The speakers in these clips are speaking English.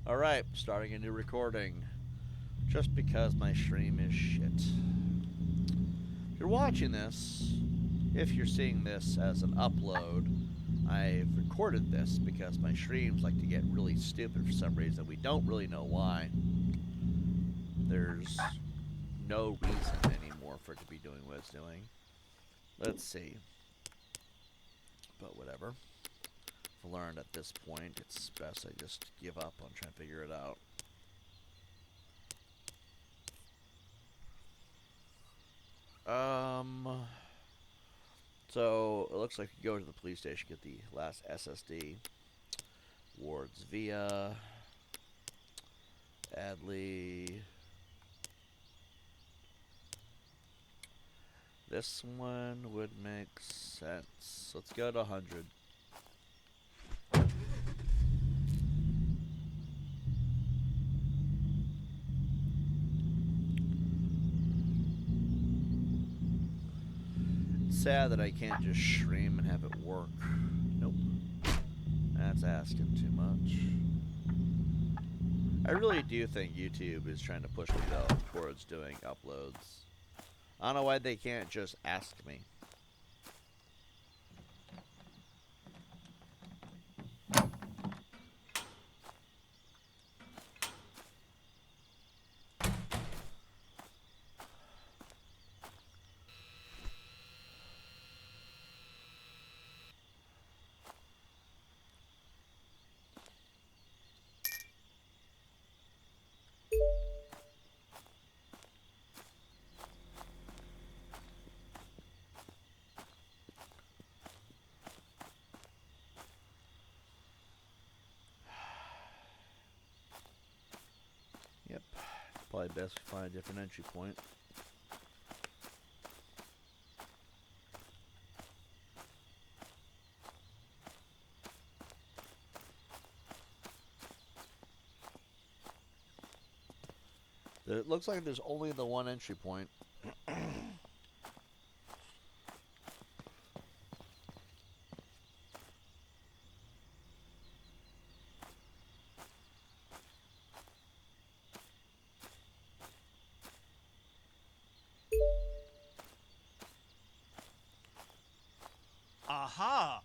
Alright, starting a new recording. Just because my stream is shit. If you're watching this, if you're seeing this as an upload, I've recorded this because my streams like to get really stupid for some reason. We don't really know why. There's no reason anymore for it to be doing what it's doing. Let's see. But whatever. I've learned at this point it's best I just give up on trying to figure it out. So it looks like you go to the police station, get the last SSD. Wards via Adley. This one would make sense. Let's go to 100. Sad that I can't just stream and have it work. Nope. That's asking too much. I really do think YouTube is trying to push me though towards doing uploads. I don't know why they can't just ask me. Yep, probably best to find a different entry point. It looks like there's only the one entry point. Aha!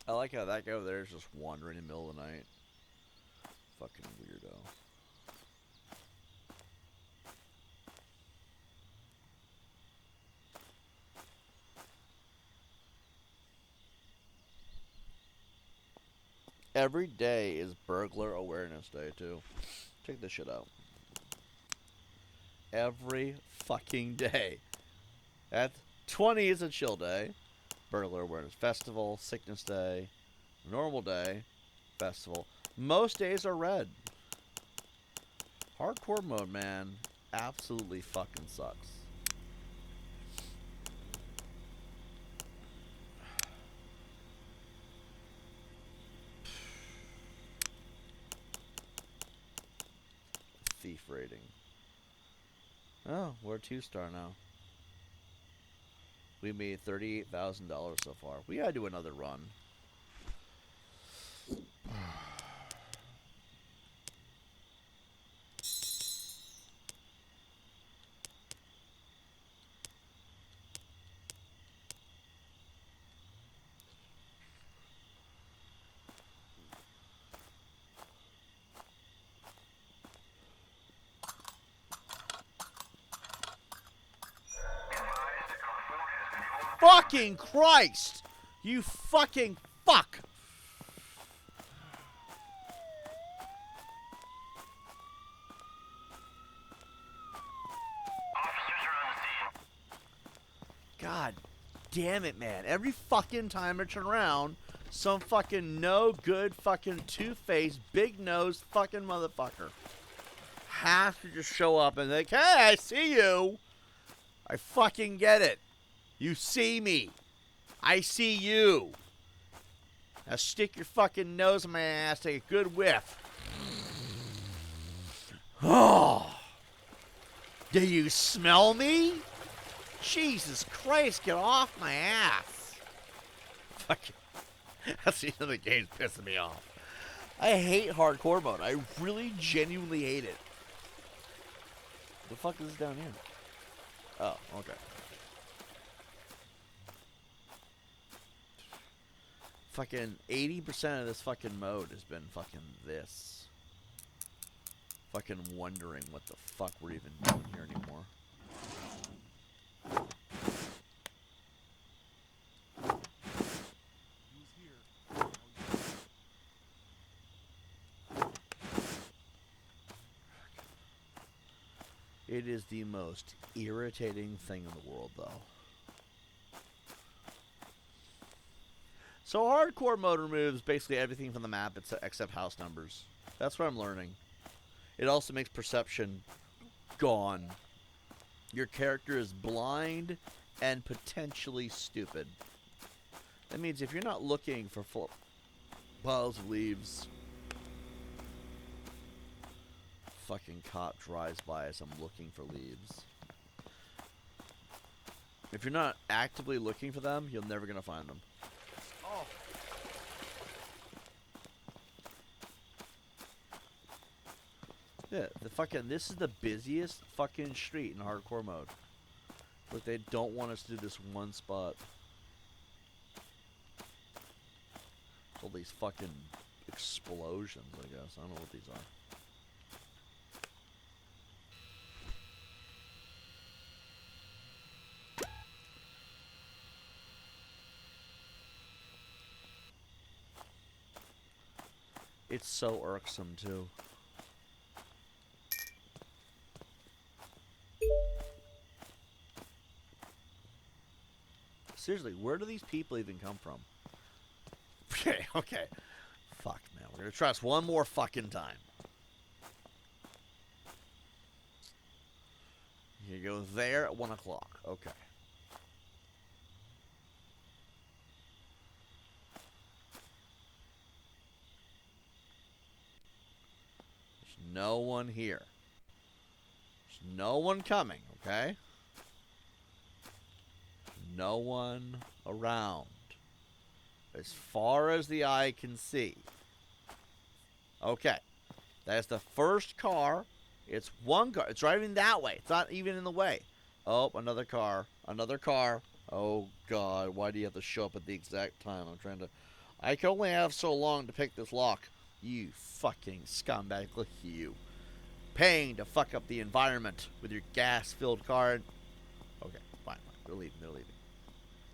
I like how that guy over there is just wandering in the middle of the night. Fucking weirdo. Every day is Burglar Awareness Day, too. Check this shit out. Every fucking day. At 20 is a chill day. Burglar Awareness Festival, Sickness Day, Normal Day, Festival. Most days are red. Hardcore mode, man, absolutely fucking sucks. Thief rating. Oh, we're a 2-star now. We made $38,000 so far. We gotta do another run. Fucking Christ! You fucking fuck! God damn it, man. Every fucking time I turn around, some fucking no good fucking two-faced, big-nosed fucking motherfucker has to just show up and like, hey, I see you. I fucking get it. You see me. I see you. Now stick your fucking nose in my ass, take a good whiff. Oh. Do you smell me? Jesus Christ, get off my ass. Fucking. That's the other game's pissing me off. I hate hardcore mode. I really genuinely hate it. The fuck is this down here? Oh, okay. Fucking 80% of this fucking mode has been fucking this. Fucking wondering what the fuck we're even doing here anymore. It is the most irritating thing in the world, though. So hardcore mode removes basically everything from the map except house numbers. That's what I'm learning. It also makes perception gone. Your character is blind and potentially stupid. That means if you're not looking for piles of leaves, fucking cop drives by as I'm looking for leaves. If you're not actively looking for them, you're never gonna find them. Oh. Yeah, this is the busiest fucking street in hardcore mode. But they don't want us to do this one spot. All these fucking explosions, I guess. I don't know what these are. It's so irksome, too. Seriously, where do these people even come from? Okay, okay. Fuck, man. We're gonna try this one more fucking time. You go there at 1 o'clock. Okay. There's no one here. There's no one coming, okay? No one around. As far as the eye can see. Okay. That's the first car. It's one car. It's driving that way. It's not even in the way. Oh, another car. Another car. Oh, God. Why do you have to show up at the exact time? I'm trying to... I can only have so long to pick this lock. You fucking scumbag. Look at you. Paying to fuck up the environment with your gas-filled car. Okay, fine. They're leaving. They're leaving.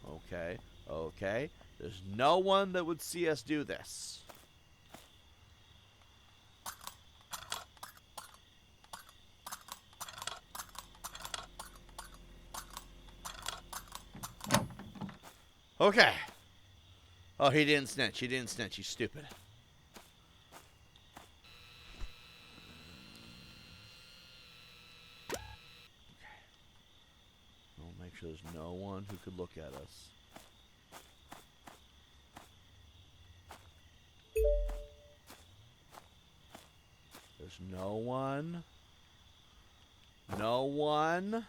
Okay. Okay. There's no one that would see us do this. Okay. Oh, he didn't snitch. He didn't snitch. He's stupid. Okay. I'll make sure there's no one who could look at us. There's no one. No one.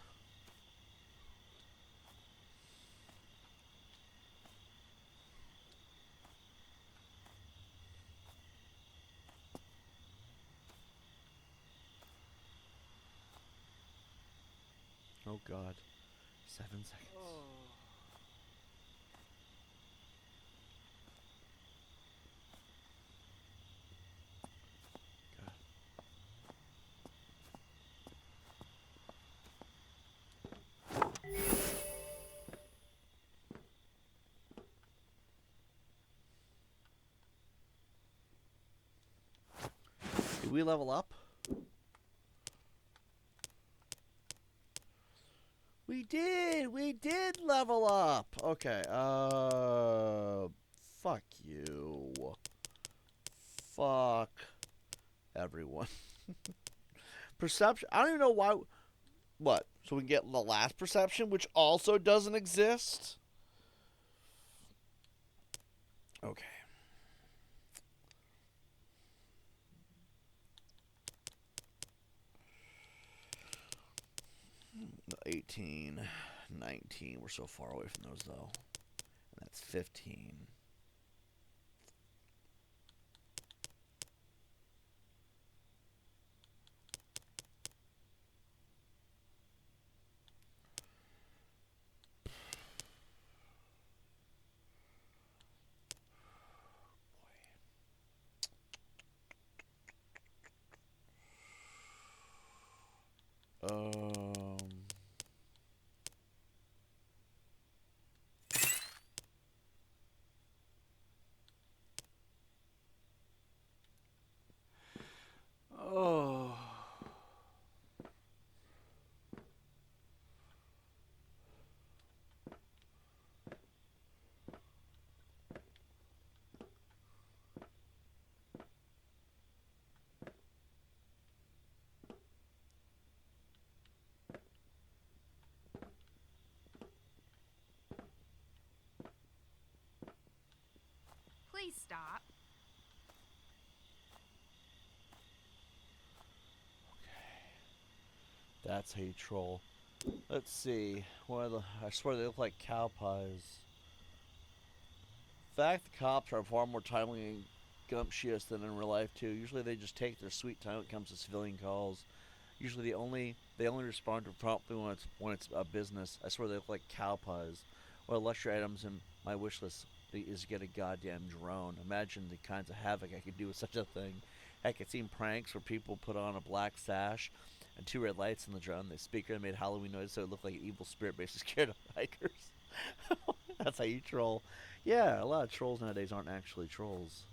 Oh, God. 7 seconds. Oh. Did we level up? We did! We did level up! Okay, fuck you. Fuck everyone. Perception. I don't even know why. What? So we can get the last perception, which also doesn't exist? Okay. 18, 19. We're so far away from those, though. And that's 15. Um. Oh. Please stop. That's how you troll. Let's see. I swear they look like cow pies. In fact, the cops are far more timely and gumptious than in real life too. Usually they just take their sweet time when it comes to civilian calls. Usually they only respond to promptly when it's a business. I swear they look like cow pies. One of the luxury items in my wish list is get a goddamn drone. Imagine the kinds of havoc I could do with such a thing. Heck, I've seen pranks where people put on a black sash and two red lights in the drone. The speaker made Halloween noise so it looked like an evil spirit basically scared of hikers. That's how you troll. Yeah, a lot of trolls nowadays aren't actually trolls.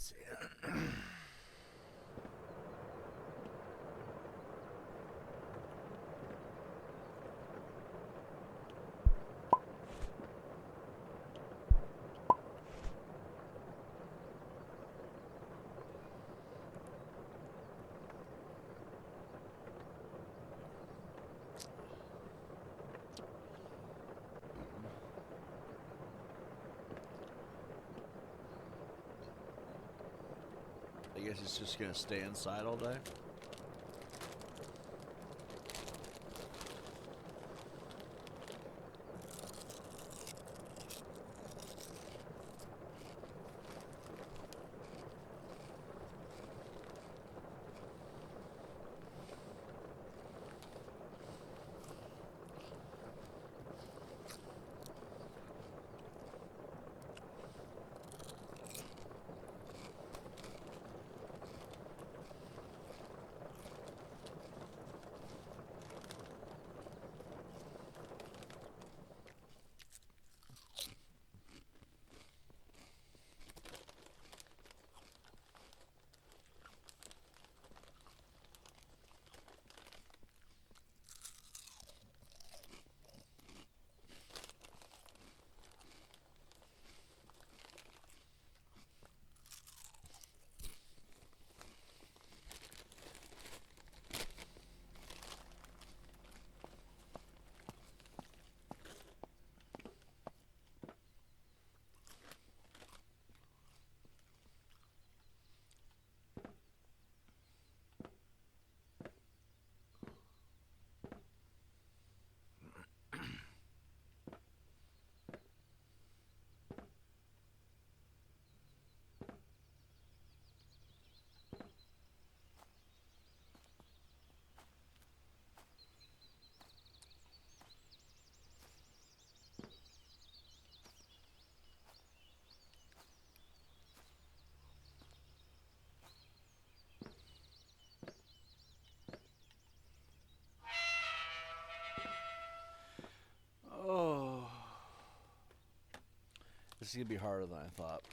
see. I guess it's just gonna stay inside all day. Oh, this is gonna be harder than I thought.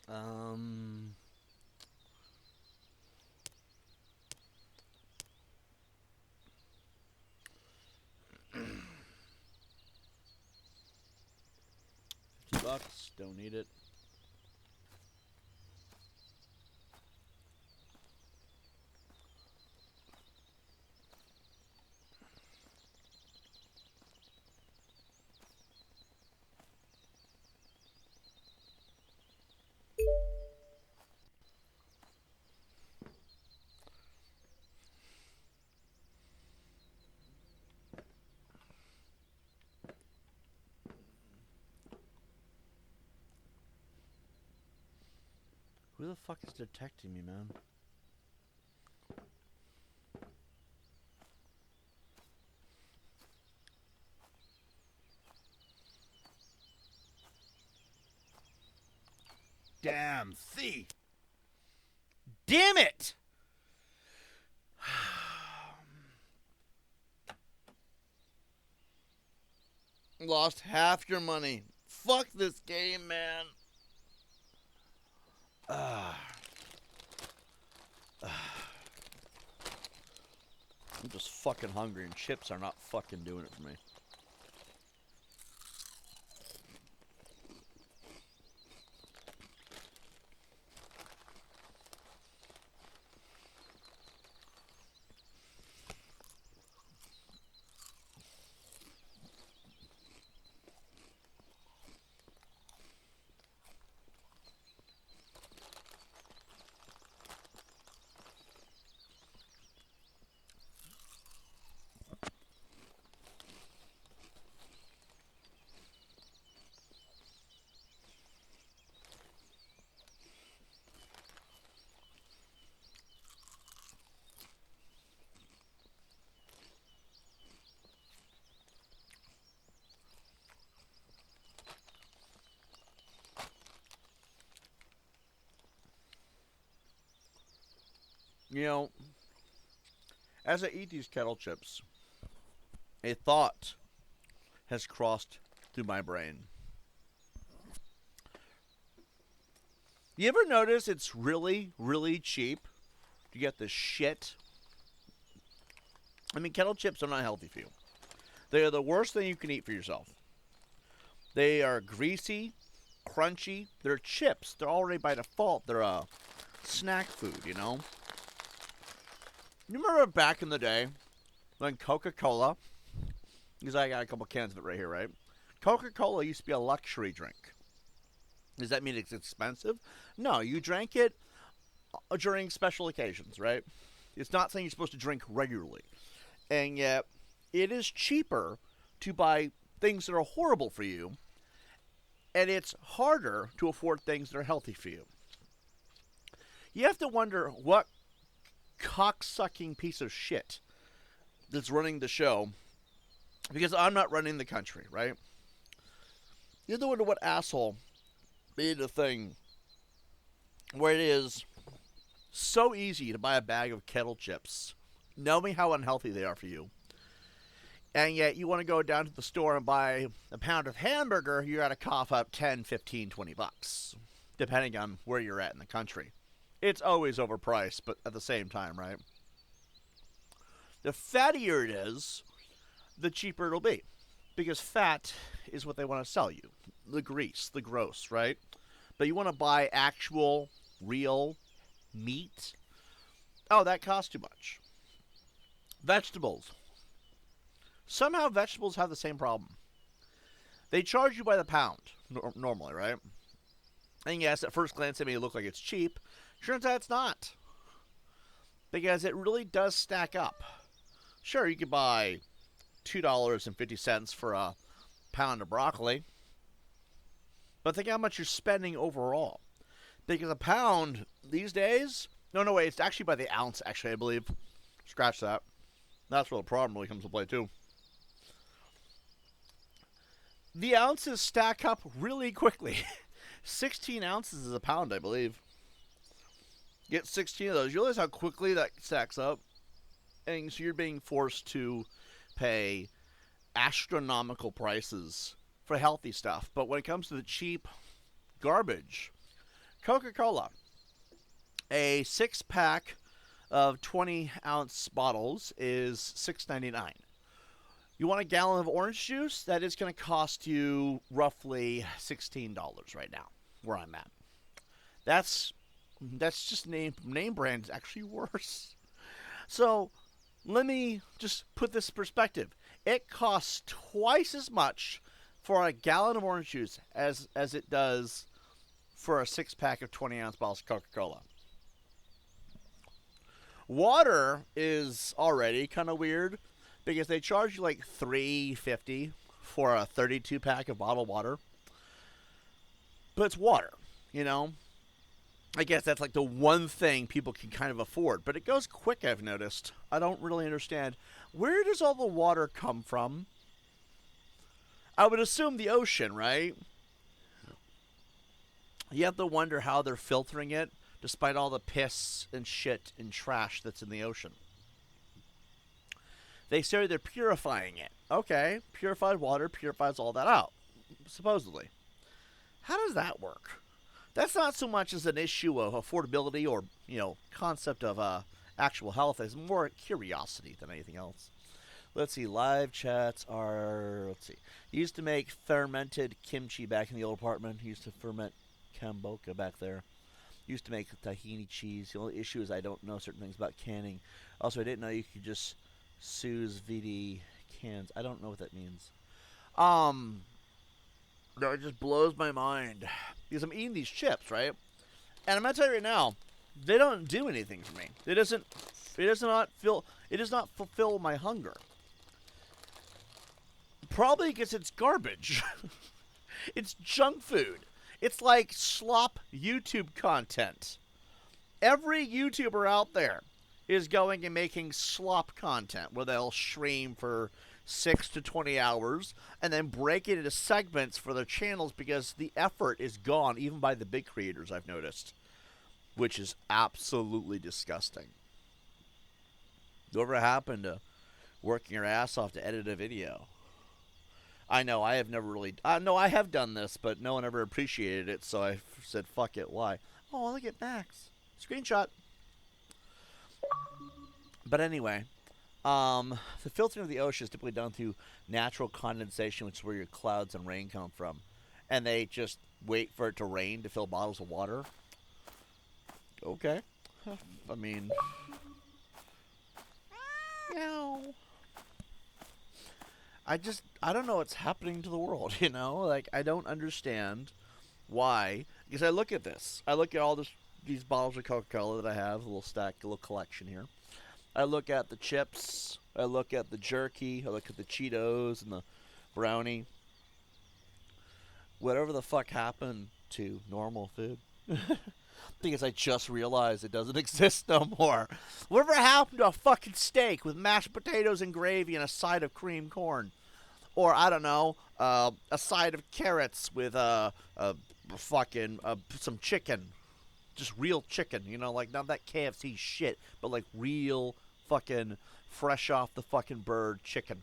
Um, $50. Don't need it. Who the fuck is detecting me, man? Damn thief! Damn it! Lost half your money. Fuck this game, man. I'm just fucking hungry, and chips are not fucking doing it for me. You know, as I eat these kettle chips, a thought has crossed through my brain. You ever notice it's really, really cheap to get this shit? I mean, kettle chips are not healthy for you. They are the worst thing you can eat for yourself. They are greasy, crunchy. They're chips. They're already by default. They're a snack food, you know? You remember back in the day when Coca-Cola, because I got a couple cans of it right here, right? Coca-Cola used to be a luxury drink. Does that mean it's expensive? No, you drank it during special occasions, right? It's not something you're supposed to drink regularly. And yet, it is cheaper to buy things that are horrible for you, and it's harder to afford things that are healthy for you. You have to wonder what cocksucking piece of shit that's running the show, because I'm not running the country, right? You have to wonder what asshole made a thing where it is so easy to buy a bag of kettle chips, knowing how unhealthy they are for you, and yet you want to go down to the store and buy a pound of hamburger, you got to cough up 10, 15, 20 bucks, depending on where you're at in the country. It's always overpriced, but at the same time, right? The fattier it is, the cheaper it'll be. Because fat is what they want to sell you. The grease, the gross, right? But you want to buy actual, real meat? Oh, that costs too much. Vegetables. Somehow vegetables have the same problem. They charge you by the pound, normally, right? And yes, at first glance it may look like it's cheap. Turns out it's not. Because it really does stack up. Sure, you could buy $2.50 for a pound of broccoli. But think how much you're spending overall. Because a pound these days... No, wait, it's actually by the ounce, actually, I believe. Scratch that. That's where the problem really comes to play, too. The ounces stack up really quickly. 16 ounces is a pound, I believe. Get 16 of those. You realize how quickly that stacks up? And so you're being forced to pay astronomical prices for healthy stuff. But when it comes to the cheap garbage, Coca-Cola. A 6-pack of 20-ounce bottles is $6.99. You want a gallon of orange juice? That is going to cost you roughly $16 right now, where I'm at. That's just name brand is actually worse. So let me just put this in perspective. It costs twice as much for a gallon of orange juice as it does for a 6-pack of 20-ounce bottles of Coca-Cola. Water is already kind of weird because they charge you like $3.50 for a 32-pack of bottled water. But it's water, you know? I guess that's like the one thing people can kind of afford. But it goes quick, I've noticed. I don't really understand. Where does all the water come from? I would assume the ocean, right? You have to wonder how they're filtering it, despite all the piss and shit and trash that's in the ocean. They say they're purifying it. Okay, purified water purifies all that out, supposedly. How does that work? That's not so much as an issue of affordability or, concept of actual health. It's more curiosity than anything else. Let's see, live chats are, used to make fermented kimchi back in the old apartment. Used to ferment kombucha back there. Used to make tahini cheese. The only issue is I don't know certain things about canning. Also, I didn't know you could just sous vide cans. I don't know what that means. No, it just blows my mind. Because I'm eating these chips, right? And I'm going to tell you right now, they don't do anything for me. It does not fulfill my hunger. Probably because it's garbage. It's junk food. It's like slop YouTube content. Every YouTuber out there is going and making slop content where they'll stream for 6 to 20 hours and then break it into segments for their channels because the effort is gone, even by the big creators, I've noticed, which is absolutely disgusting. Whatever happened to working your ass off to edit a video? I know, I have never really... no, I have done this, but no one ever appreciated it, so I said, fuck it, why? Oh, look at Max. Screenshot. But anyway, the filtering of the ocean is typically done through natural condensation, which is where your clouds and rain come from. And they just wait for it to rain to fill bottles of water. Okay. I mean... Meow. I don't know what's happening to the world, Like, I don't understand why. Because I look at this. I look at all these bottles of Coca-Cola that I have, a little stack, a little collection here. I look at the chips. I look at the jerky. I look at the Cheetos and the brownie. Whatever the fuck happened to normal food? Because I just realized it doesn't exist no more. Whatever happened to a fucking steak with mashed potatoes and gravy and a side of creamed corn? Or, I don't know, a side of carrots with some chicken. Just real chicken, like not that KFC shit, but like real fucking fresh off the fucking bird chicken.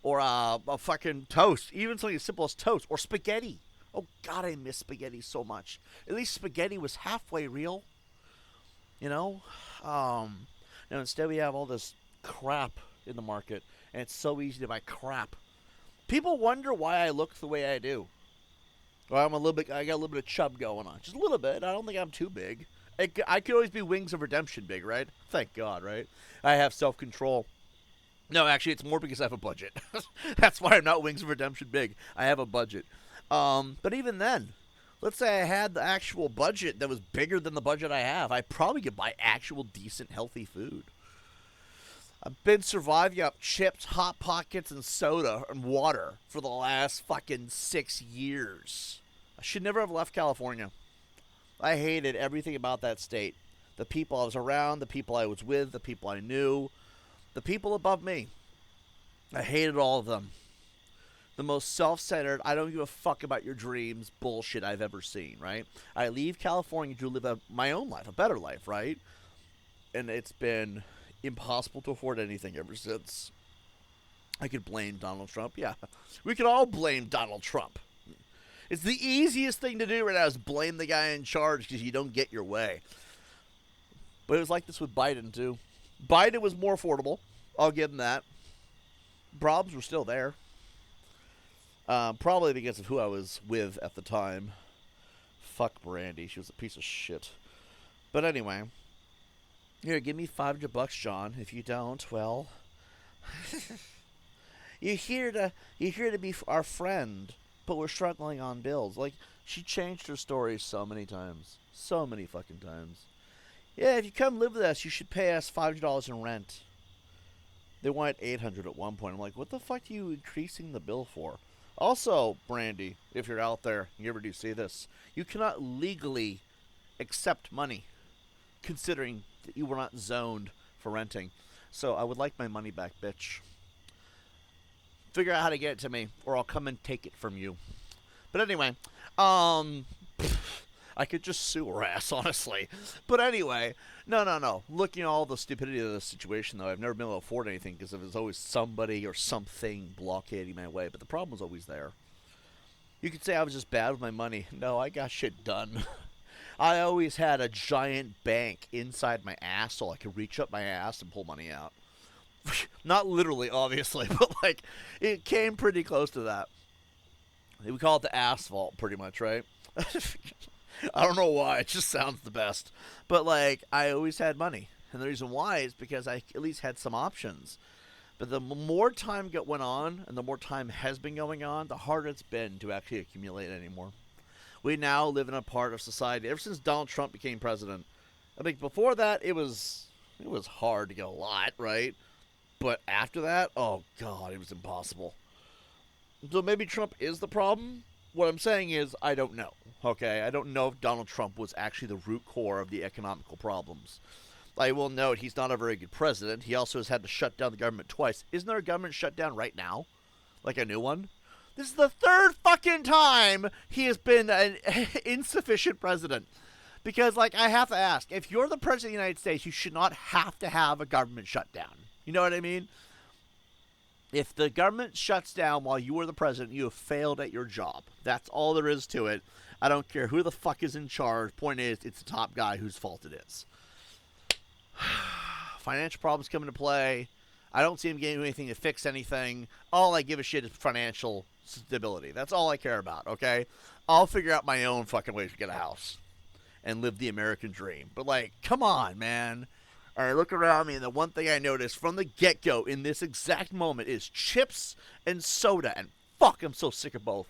Or a fucking toast, even something as simple as toast, or spaghetti. Oh God, I miss spaghetti so much. At least spaghetti was halfway real, Now instead we have all this crap in the market, and it's so easy to buy crap. People wonder why I look the way I do. Well, I got a little bit of chub going on. Just a little bit. I don't think I'm too big. I could always be Wings of Redemption big, right? Thank God, right? I have self-control. No, actually, it's more because I have a budget. That's why I'm not Wings of Redemption big. I have a budget. But even then, let's say I had the actual budget that was bigger than the budget I have. I probably could buy actual decent, healthy food. I've been surviving up chips, Hot Pockets, and soda and water for the last fucking 6 years. I should never have left California. I hated everything about that state. The people I was around, the people I was with, the people I knew, the people above me. I hated all of them. The most self-centered, I don't give a fuck about your dreams bullshit I've ever seen, right? I leave California to live my own life, a better life, right? And it's been impossible to afford anything ever since. I could blame Donald Trump. Yeah, we could all blame Donald Trump. It's the easiest thing to do right now is blame the guy in charge because you don't get your way. But it was like this with Biden, too. Biden was more affordable. I'll give him that. Problems were still there. Probably because of who I was with at the time. Fuck Brandy. She was a piece of shit. But anyway. Here, give me $500, John. If you don't, well... You're here to be our friend, but we're struggling on bills. Like, she changed her story so many times. So many fucking times. Yeah, if you come live with us, you should pay us $500 in rent. They wanted $800 at one point. I'm like, what the fuck are you increasing the bill for? Also, Brandy, if you're out there, you ever do see this, you cannot legally accept money, considering that you were not zoned for renting. So I would like my money back, bitch. Figure out how to get it to me, or I'll come and take it from you. But anyway, I could just sue her ass, honestly. But anyway, no. Looking at all the stupidity of the situation, though, I've never been able to afford anything because there's always somebody or something blockading my way. But the problem was always there. You could say I was just bad with my money. No, I got shit done. I always had a giant bank inside my ass so I could reach up my ass and pull money out. Not literally, obviously, but, like, it came pretty close to that. We call it the asphalt, pretty much, right? I don't know why. It just sounds the best. But, like, I always had money. And the reason why is because I at least had some options. But the more time went on, and the more time has been going on, the harder it's been to actually accumulate anymore. We now live in a part of society, ever since Donald Trump became president. I think before that, it was hard to get a lot, right? But after that, oh, God, it was impossible. So maybe Trump is the problem? What I'm saying is I don't know, okay? I don't know if Donald Trump was actually the root core of the economical problems. I will note he's not a very good president. He also has had to shut down the government twice. Isn't there a government shutdown right now? Like a new one? This is the third fucking time he has been an insufficient president. Because, like, I have to ask, if you're the president of the United States, you should not have to have a government shutdown. You know what I mean? If the government shuts down while you are the president, you have failed at your job. That's all there is to it. I don't care who the fuck is in charge. Point is, it's the top guy whose fault it is. Financial problems come into play. I don't see him getting anything to fix anything. All I give a shit is financial stability. That's all I care about, okay? I'll figure out my own fucking ways to get a house and live the American dream. But, like, come on, man. All right, look around me, and the one thing I noticed from the get-go in this exact moment is chips and soda. And fuck, I'm so sick of both.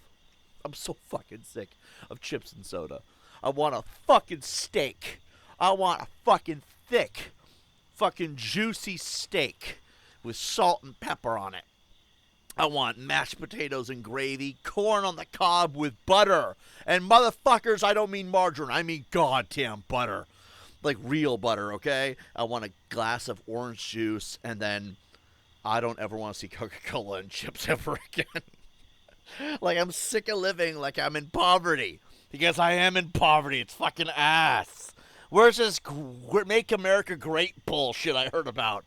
I'm so fucking sick of chips and soda. I want a fucking steak. I want a fucking thick, fucking juicy steak with salt and pepper on it. I want mashed potatoes and gravy, corn on the cob with butter. And motherfuckers, I don't mean margarine. I mean goddamn butter. Like real butter, okay? I want a glass of orange juice, and then I don't ever want to see Coca-Cola and chips ever again. Like, I'm sick of living like I'm in poverty. Because I am in poverty. It's fucking ass. Where's this Make America Great bullshit I heard about?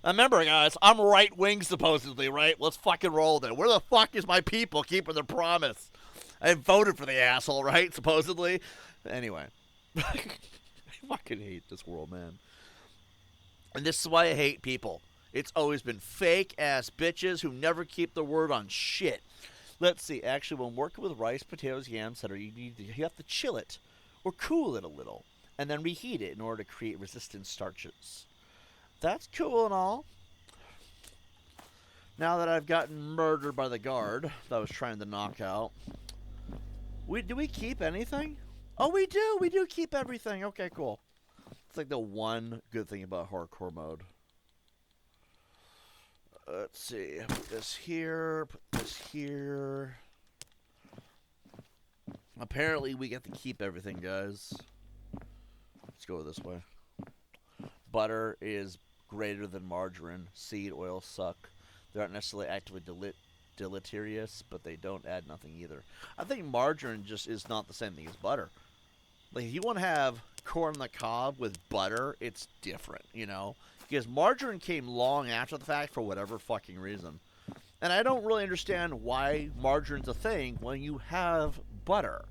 Remember, guys, I'm right-wing supposedly, right? Let's fucking roll then. Where the fuck is my people keeping their promise? I voted for the asshole, right? Supposedly. Anyway. I fucking hate this world, man. And this is why I hate people. It's always been fake-ass bitches who never keep their word on shit. Let's see. Actually, when working with rice, potatoes, yams, etc., you have to chill it or cool it a little and then reheat it in order to create resistant starches. That's cool and all. Now that I've gotten murdered by the guard that I was trying to knock out. Do we keep anything? Oh, we do. We do keep everything. Okay, cool. It's like the one good thing about hardcore mode. Let's see. Put this here. Put this here. Apparently, we get to keep everything, guys. Let's go this way. Butter is greater than margarine. Seed oils suck. They aren't necessarily actively deleterious, but they don't add nothing either. I think margarine just is not the same thing as butter. Like, if you want to have corn on the cob with butter, it's different, you know? Because margarine came long after the fact for whatever fucking reason. And I don't really understand why margarine's a thing when you have butter.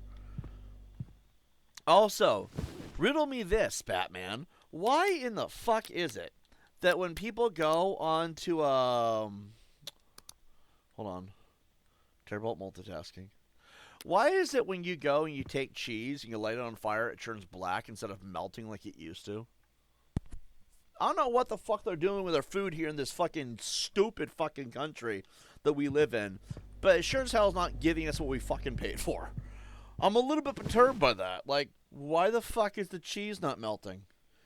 Also, riddle me this, Batman. Why in the fuck is it that when people go on to, hold on. Terrible at multitasking. Why is it when you go and you take cheese and you light it on fire, it turns black instead of melting like it used to? I don't know what the fuck they're doing with our food here in this fucking stupid fucking country that we live in, but it sure as hell is not giving us what we fucking paid for. I'm a little bit perturbed by that. Like, why the fuck is the cheese not melting?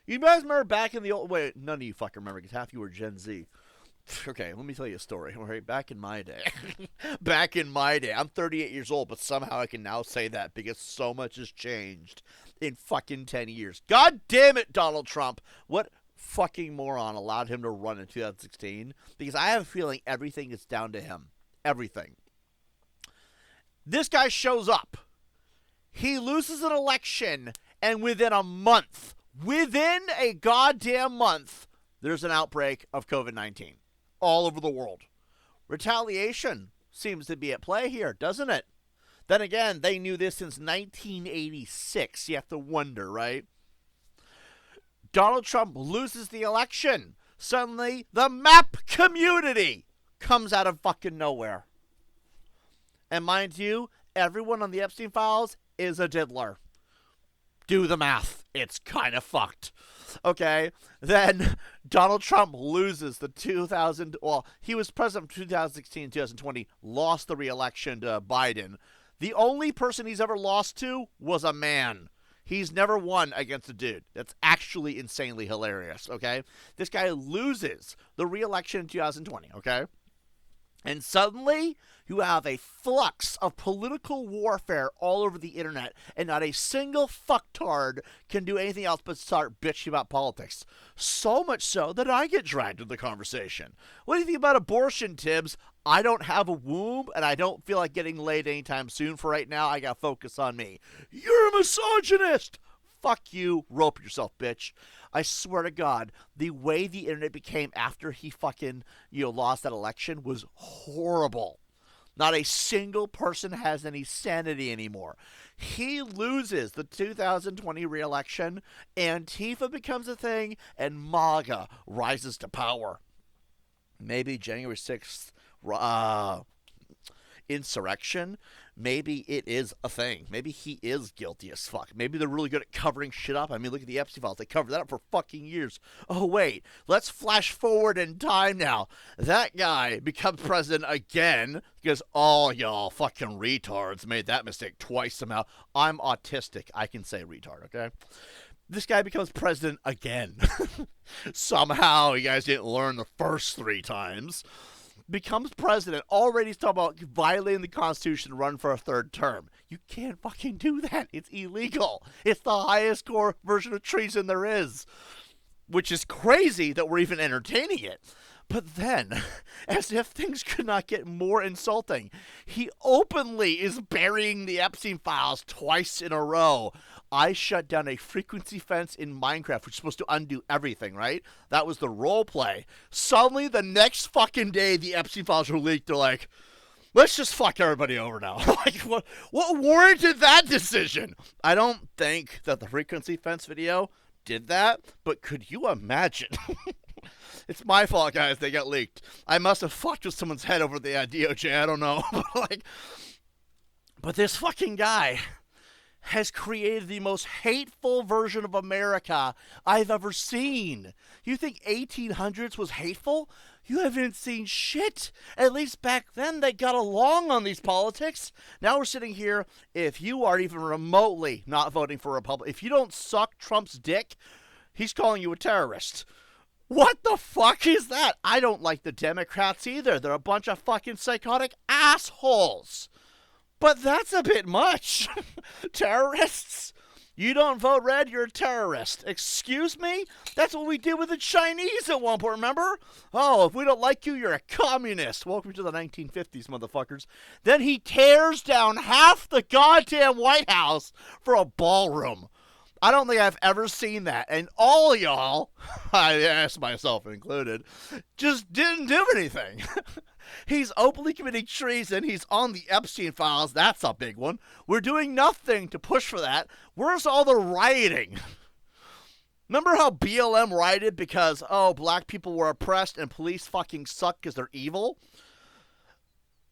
You guys remember back in the old... Wait, none of you fucking remember because half of you were Gen Z. Okay, let me tell you a story. All right, back in my day. Back in my day. I'm 38 years old, but somehow I can now say that because so much has changed in fucking 10 years. God damn it, Donald Trump. What fucking moron allowed him to run in 2016? Because I have a feeling everything is down to him. Everything. This guy shows up. He loses an election, and within a goddamn month, there's an outbreak of COVID-19 all over the world. Retaliation seems to be at play here, doesn't it? Then again, they knew this since 1986. You have to wonder, right? Donald Trump loses the election. Suddenly, the MAP community comes out of fucking nowhere. And mind you, everyone on the Epstein files is a diddler. Do the math. It's kind of fucked. Okay, then Donald Trump loses the he was president from 2016 and 2020, lost the re-election to Biden. The only person he's ever lost to was a man. He's never won against a dude. That's actually insanely hilarious, okay? This guy loses the re-election in 2020, okay? And suddenly, you have a flux of political warfare all over the internet, and not a single fucktard can do anything else but start bitching about politics. So much so that I get dragged into the conversation. What do you think about abortion, Tibbs? I don't have a womb, and I don't feel like getting laid anytime soon. For right now, I gotta focus on me. You're a misogynist! Fuck you. Rope yourself, bitch. I swear to God, the way the internet became after he fucking, lost that election was horrible. Not a single person has any sanity anymore. He loses the 2020 re-election, Antifa becomes a thing, and MAGA rises to power. Maybe January 6th insurrection, maybe it is a thing. Maybe he is guilty as fuck. Maybe they're really good at covering shit up. I mean, look at the Epstein files. They covered that up for fucking years. Oh, wait. Let's flash forward in time now. That guy becomes president again because all y'all fucking retards made that mistake twice somehow. I'm autistic. I can say retard, okay? This guy becomes president again. Somehow you guys didn't learn the first 3 times. Becomes president, already talking about violating the Constitution to run for a 3rd term. You can't fucking do that. It's illegal. It's the highest core version of treason there is. Which is crazy that we're even entertaining it. But then, as if things could not get more insulting, he openly is burying the Epstein files twice in a row. I shut down a frequency fence in Minecraft, which is supposed to undo everything, right? That was the role play. Suddenly, the next fucking day, the Epstein files were leaked. They're like, let's just fuck everybody over now. Like, what warranted that decision? I don't think that the frequency fence video did that, but could you imagine? It's my fault, guys. They got leaked. I must have fucked with someone's head over the DOJ. I don't know. But this fucking guy has created the most hateful version of America I've ever seen. You think 1800s was hateful? You haven't seen shit. At least back then they got along on these politics. Now we're sitting here. If you are even remotely not voting for Republican, if you don't suck Trump's dick, he's calling you a terrorist. What the fuck is that? I don't like the Democrats either. They're a bunch of fucking psychotic assholes. But that's a bit much. Terrorists? You don't vote red, you're a terrorist. Excuse me? That's what we did with the Chinese at one point, remember? Oh, if we don't like you, you're a communist. Welcome to the 1950s, motherfuckers. Then he tears down half the goddamn White House for a ballroom. I don't think I've ever seen that. And all y'all, I asked myself included, just didn't do anything. He's openly committing treason. He's on the Epstein files. That's a big one. We're doing nothing to push for that. Where's all the rioting? Remember how BLM rioted because, black people were oppressed and police fucking suck because they're evil?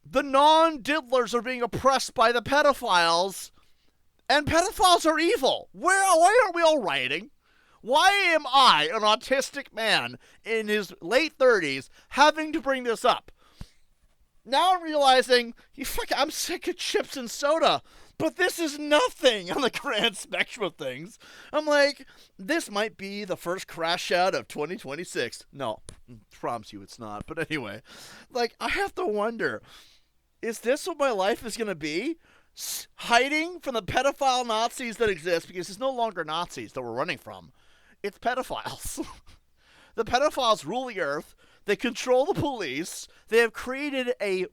The non-diddlers are being oppressed by the pedophiles, and pedophiles are evil. Why aren't we all rioting? Why am I, an autistic man in his late 30s, having to bring this up? Now I'm realizing, I'm sick of chips and soda, but this is nothing on the grand spectrum of things. I'm like, this might be the first crash out of 2026. No, promise you it's not. But anyway, I have to wonder, is this what my life is going to be? Hiding from the pedophile Nazis that exist, because it's no longer Nazis that we're running from. It's pedophiles. The pedophiles rule the earth. They control the police. They have created a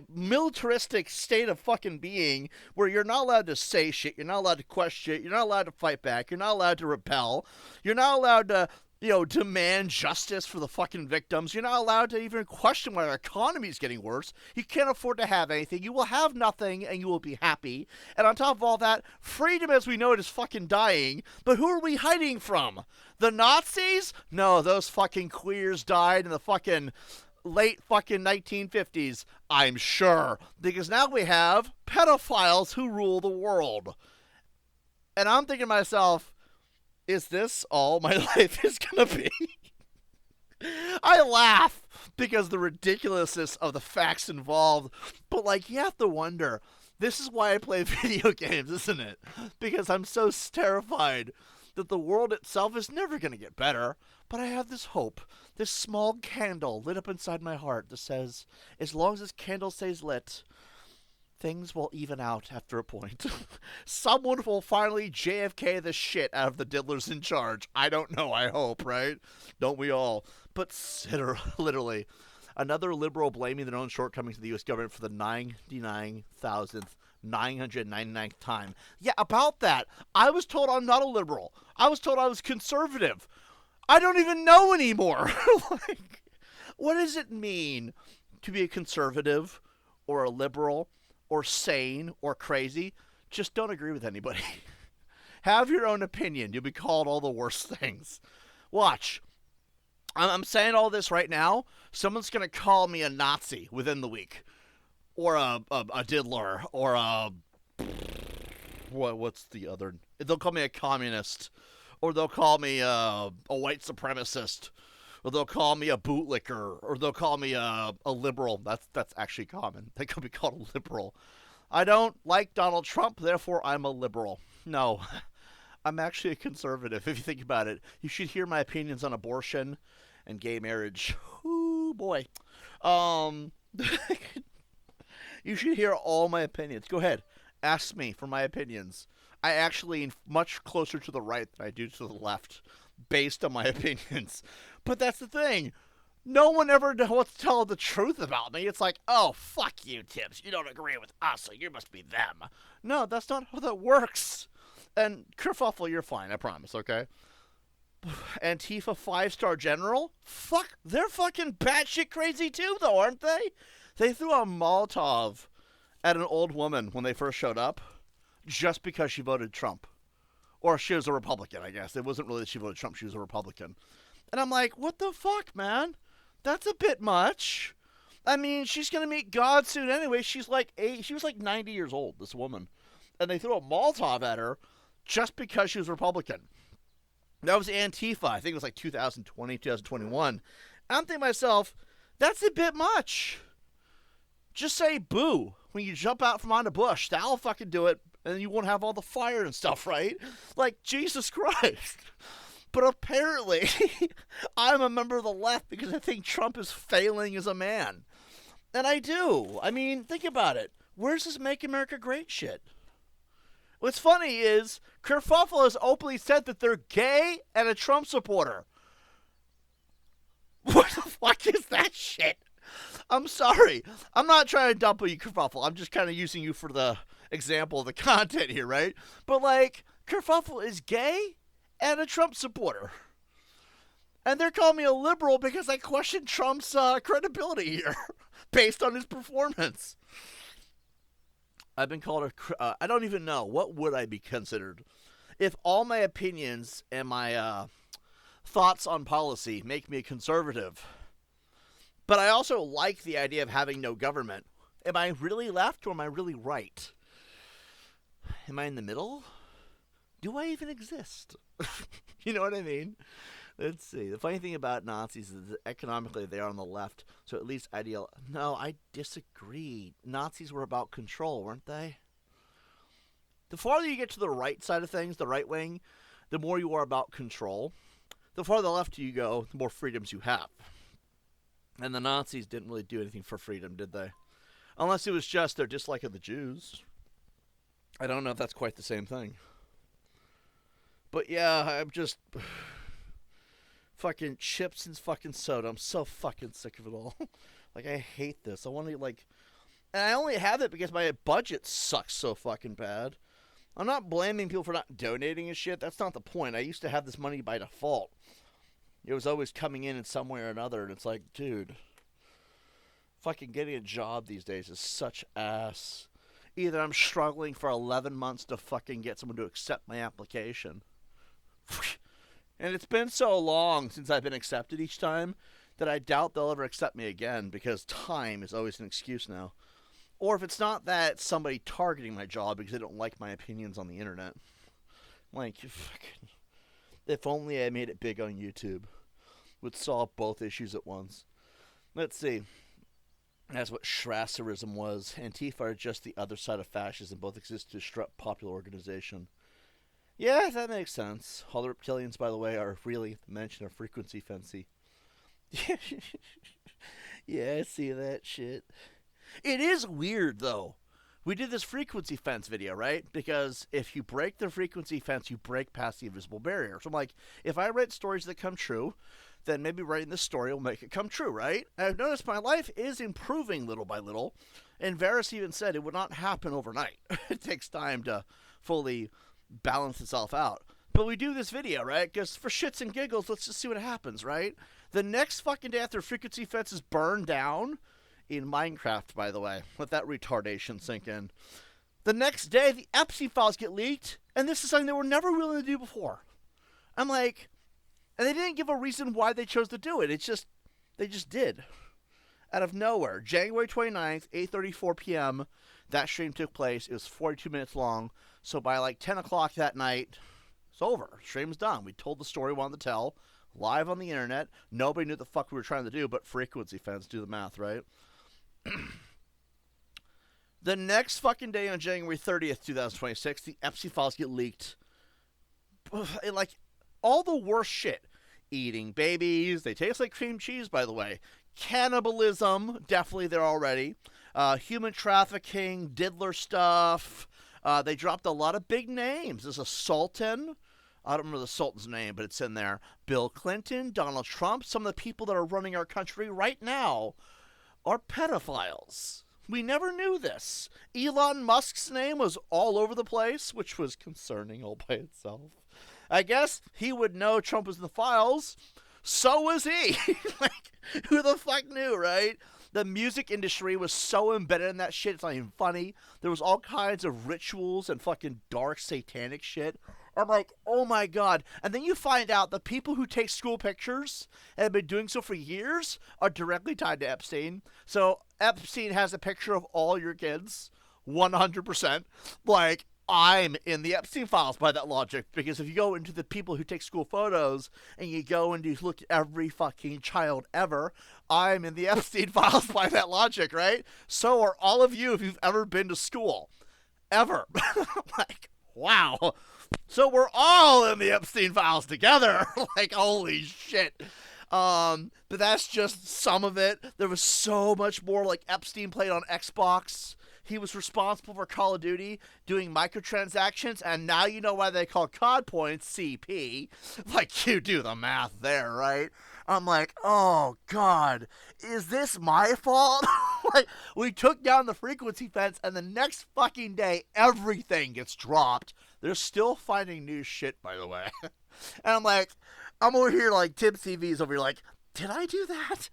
militaristic state of fucking being where you're not allowed to say shit. You're not allowed to question shit. You're not allowed to fight back. You're not allowed to rebel. You're not allowed to, demand justice for the fucking victims. You're not allowed to even question why our economy is getting worse. You can't afford to have anything. You will have nothing and you will be happy. And on top of all that, freedom as we know it is fucking dying. But who are we hiding from? The Nazis? No, those fucking queers died in the fucking late fucking 1950s, I'm sure. Because now we have pedophiles who rule the world. And I'm thinking to myself, is this all my life is going to be? I laugh because the ridiculousness of the facts involved. But, you have to wonder, this is why I play video games, isn't it? Because I'm so terrified that the world itself is never going to get better. But I have this hope, this small candle lit up inside my heart that says, as long as this candle stays lit, things will even out after a point. Someone will finally JFK the shit out of the diddlers in charge. I don't know, I hope, right? Don't we all? But literally, another liberal blaming their own shortcomings to the U.S. government for the 99,999th time. Yeah, about that. I was told I'm not a liberal. I was told I was conservative. I don't even know anymore. What does it mean to be a conservative or a liberal or sane or crazy? Just don't agree with anybody. Have your own opinion. You'll be called all the worst things. Watch. I'm saying all this right now. Someone's going to call me a Nazi within the week. Or a diddler. Or a... What's the other... They'll call me a communist. Or they'll call me a white supremacist. Or they'll call me a bootlicker. Or they'll call me a liberal. That's actually common. They could be called a liberal. I don't like Donald Trump, therefore I'm a liberal. No, I'm actually a conservative, if you think about it. You should hear my opinions on abortion and gay marriage. Ooh, boy. You should hear all my opinions. Go ahead. Ask me for my opinions. I actually lean much closer to the right than I do to the left, based on my opinions. But that's the thing. No one ever wants to tell the truth about me. It's like, oh, fuck you, Tibbs. You don't agree with us, so you must be them. No, that's not how that works. And kerfuffle, you're fine, I promise, okay? Antifa 5-star general? Fuck, they're fucking batshit crazy too, though, aren't they? They threw a Molotov at an old woman when they first showed up just because she voted Trump. Or she was a Republican, I guess. It wasn't really that she voted Trump, she was a Republican. And I'm like, what the fuck, man? That's a bit much. I mean, she's going to meet God soon anyway. She was like 90 years old, this woman. And they threw a Molotov at her just because she was Republican. That was Antifa. I think it was like 2020, 2021. And I'm thinking to myself, that's a bit much. Just say boo when you jump out from on the bush. That'll fucking do it. And then you won't have all the fire and stuff, right? Like, Jesus Christ. But apparently, I'm a member of the left because I think Trump is failing as a man. And I do. I mean, think about it. Where's this Make America Great shit? What's funny is, kerfuffle has openly said that they're gay and a Trump supporter. What the fuck is that shit? I'm sorry. I'm not trying to dump you, kerfuffle. I'm just kind of using you for the example of the content here, right? But, kerfuffle is gay and a Trump supporter. And they're calling me a liberal because I question Trump's credibility here based on his performance. I've been called I don't even know. What would I be considered? If all my opinions and my thoughts on policy make me a conservative, but I also like the idea of having no government, am I really left or am I really right? Am I in the middle? Do I even exist? You know what I mean? Let's see. The funny thing about Nazis is that economically they are on the left, so at least No, I disagree. Nazis were about control, weren't they? The farther you get to the right side of things, the right wing, the more you are about control. The farther left you go, the more freedoms you have. And the Nazis didn't really do anything for freedom, did they? Unless it was just their dislike of the Jews. I don't know if that's quite the same thing. But yeah, I'm just... fucking chips and fucking soda. I'm so fucking sick of it all. Like, I hate this. I want to, like... And I only have it because my budget sucks so fucking bad. I'm not blaming people for not donating and shit. That's not the point. I used to have this money by default. It was always coming in some way or another. And it's like, dude... Fucking getting a job these days is such ass. Either I'm struggling for 11 months to fucking get someone to accept my application. And it's been so long since I've been accepted each time that I doubt they'll ever accept me again because time is always an excuse now. Or if it's not that, it's somebody targeting my job because they don't like my opinions on the internet. Like, fucking, if only I made it big on YouTube. Would solve both issues at once. Let's see. That's what Strasserism was. Antifa are just the other side of fascism. Both exist to disrupt popular organization. Yeah, that makes sense. All the reptilians, by the way, are really the mention of frequency fancy. Yeah, I see that shit. It is weird, though. We did this frequency fence video, right? Because if you break the frequency fence, you break past the invisible barrier. So I'm like, if I write stories that come true, then maybe writing this story will make it come true, right? And I've noticed my life is improving little by little. And Varys even said it would not happen overnight. It takes time to fully balance itself out. But we do this video, right? Because for shits and giggles, let's just see what happens, right? The next fucking day after frequency fence is burned down, in Minecraft, by the way, let that retardation sink in. The next day, the Epstein files get leaked, and this is something they were never willing to do before. I'm like, and they didn't give a reason why they chose to do it. It's just, they just did. Out of nowhere. January 29th, 8:34 p.m., that stream took place. It was 42 minutes long. So by like 10 o'clock that night, it's over. Stream's done. We told the story we wanted to tell. Live on the internet. Nobody knew what the fuck we were trying to do, but frequency fans do the math, right? The next fucking day on January 30th, 2026, the Epstein files get leaked. Like, all the worst shit. Eating babies. They taste like cream cheese, by the way. Cannibalism. Definitely there already. Human trafficking. Diddler stuff. They dropped a lot of big names. There's a Sultan. I don't remember the Sultan's name, but it's in there. Bill Clinton, Donald Trump. Some of the people that are running our country right now are pedophiles. We never knew this. Elon Musk's name was all over the place, which was concerning all by itself. I guess he would know Trump was in the files. So was he. Like, who the fuck knew, right? The music industry was so embedded in that shit, it's not even funny. There was all kinds of rituals and fucking dark satanic shit. I'm like, oh my god. And then you find out the people who take school pictures and have been doing so for years are directly tied to Epstein. So Epstein has a picture of all your kids, 100%. Like, I'm in the Epstein files by that logic, because if you go into the people who take school photos and you go and you look at every fucking child ever, I'm in the Epstein files by that logic, right? So are all of you if you've ever been to school. Ever. Like, wow. So we're all in the Epstein files together. Like, holy shit. But that's just some of it. There was so much more. Like, Epstein played on Xbox. He was responsible for Call of Duty, doing microtransactions, and now you know why they call COD points CP. Like, you do the math there, right? I'm like, oh, God, is this my fault? Like, we took down the frequency fence, and the next fucking day, everything gets dropped. They're still finding new shit, by the way. And I'm like, I'm over here like Tibbs TV's over here like, did I do that?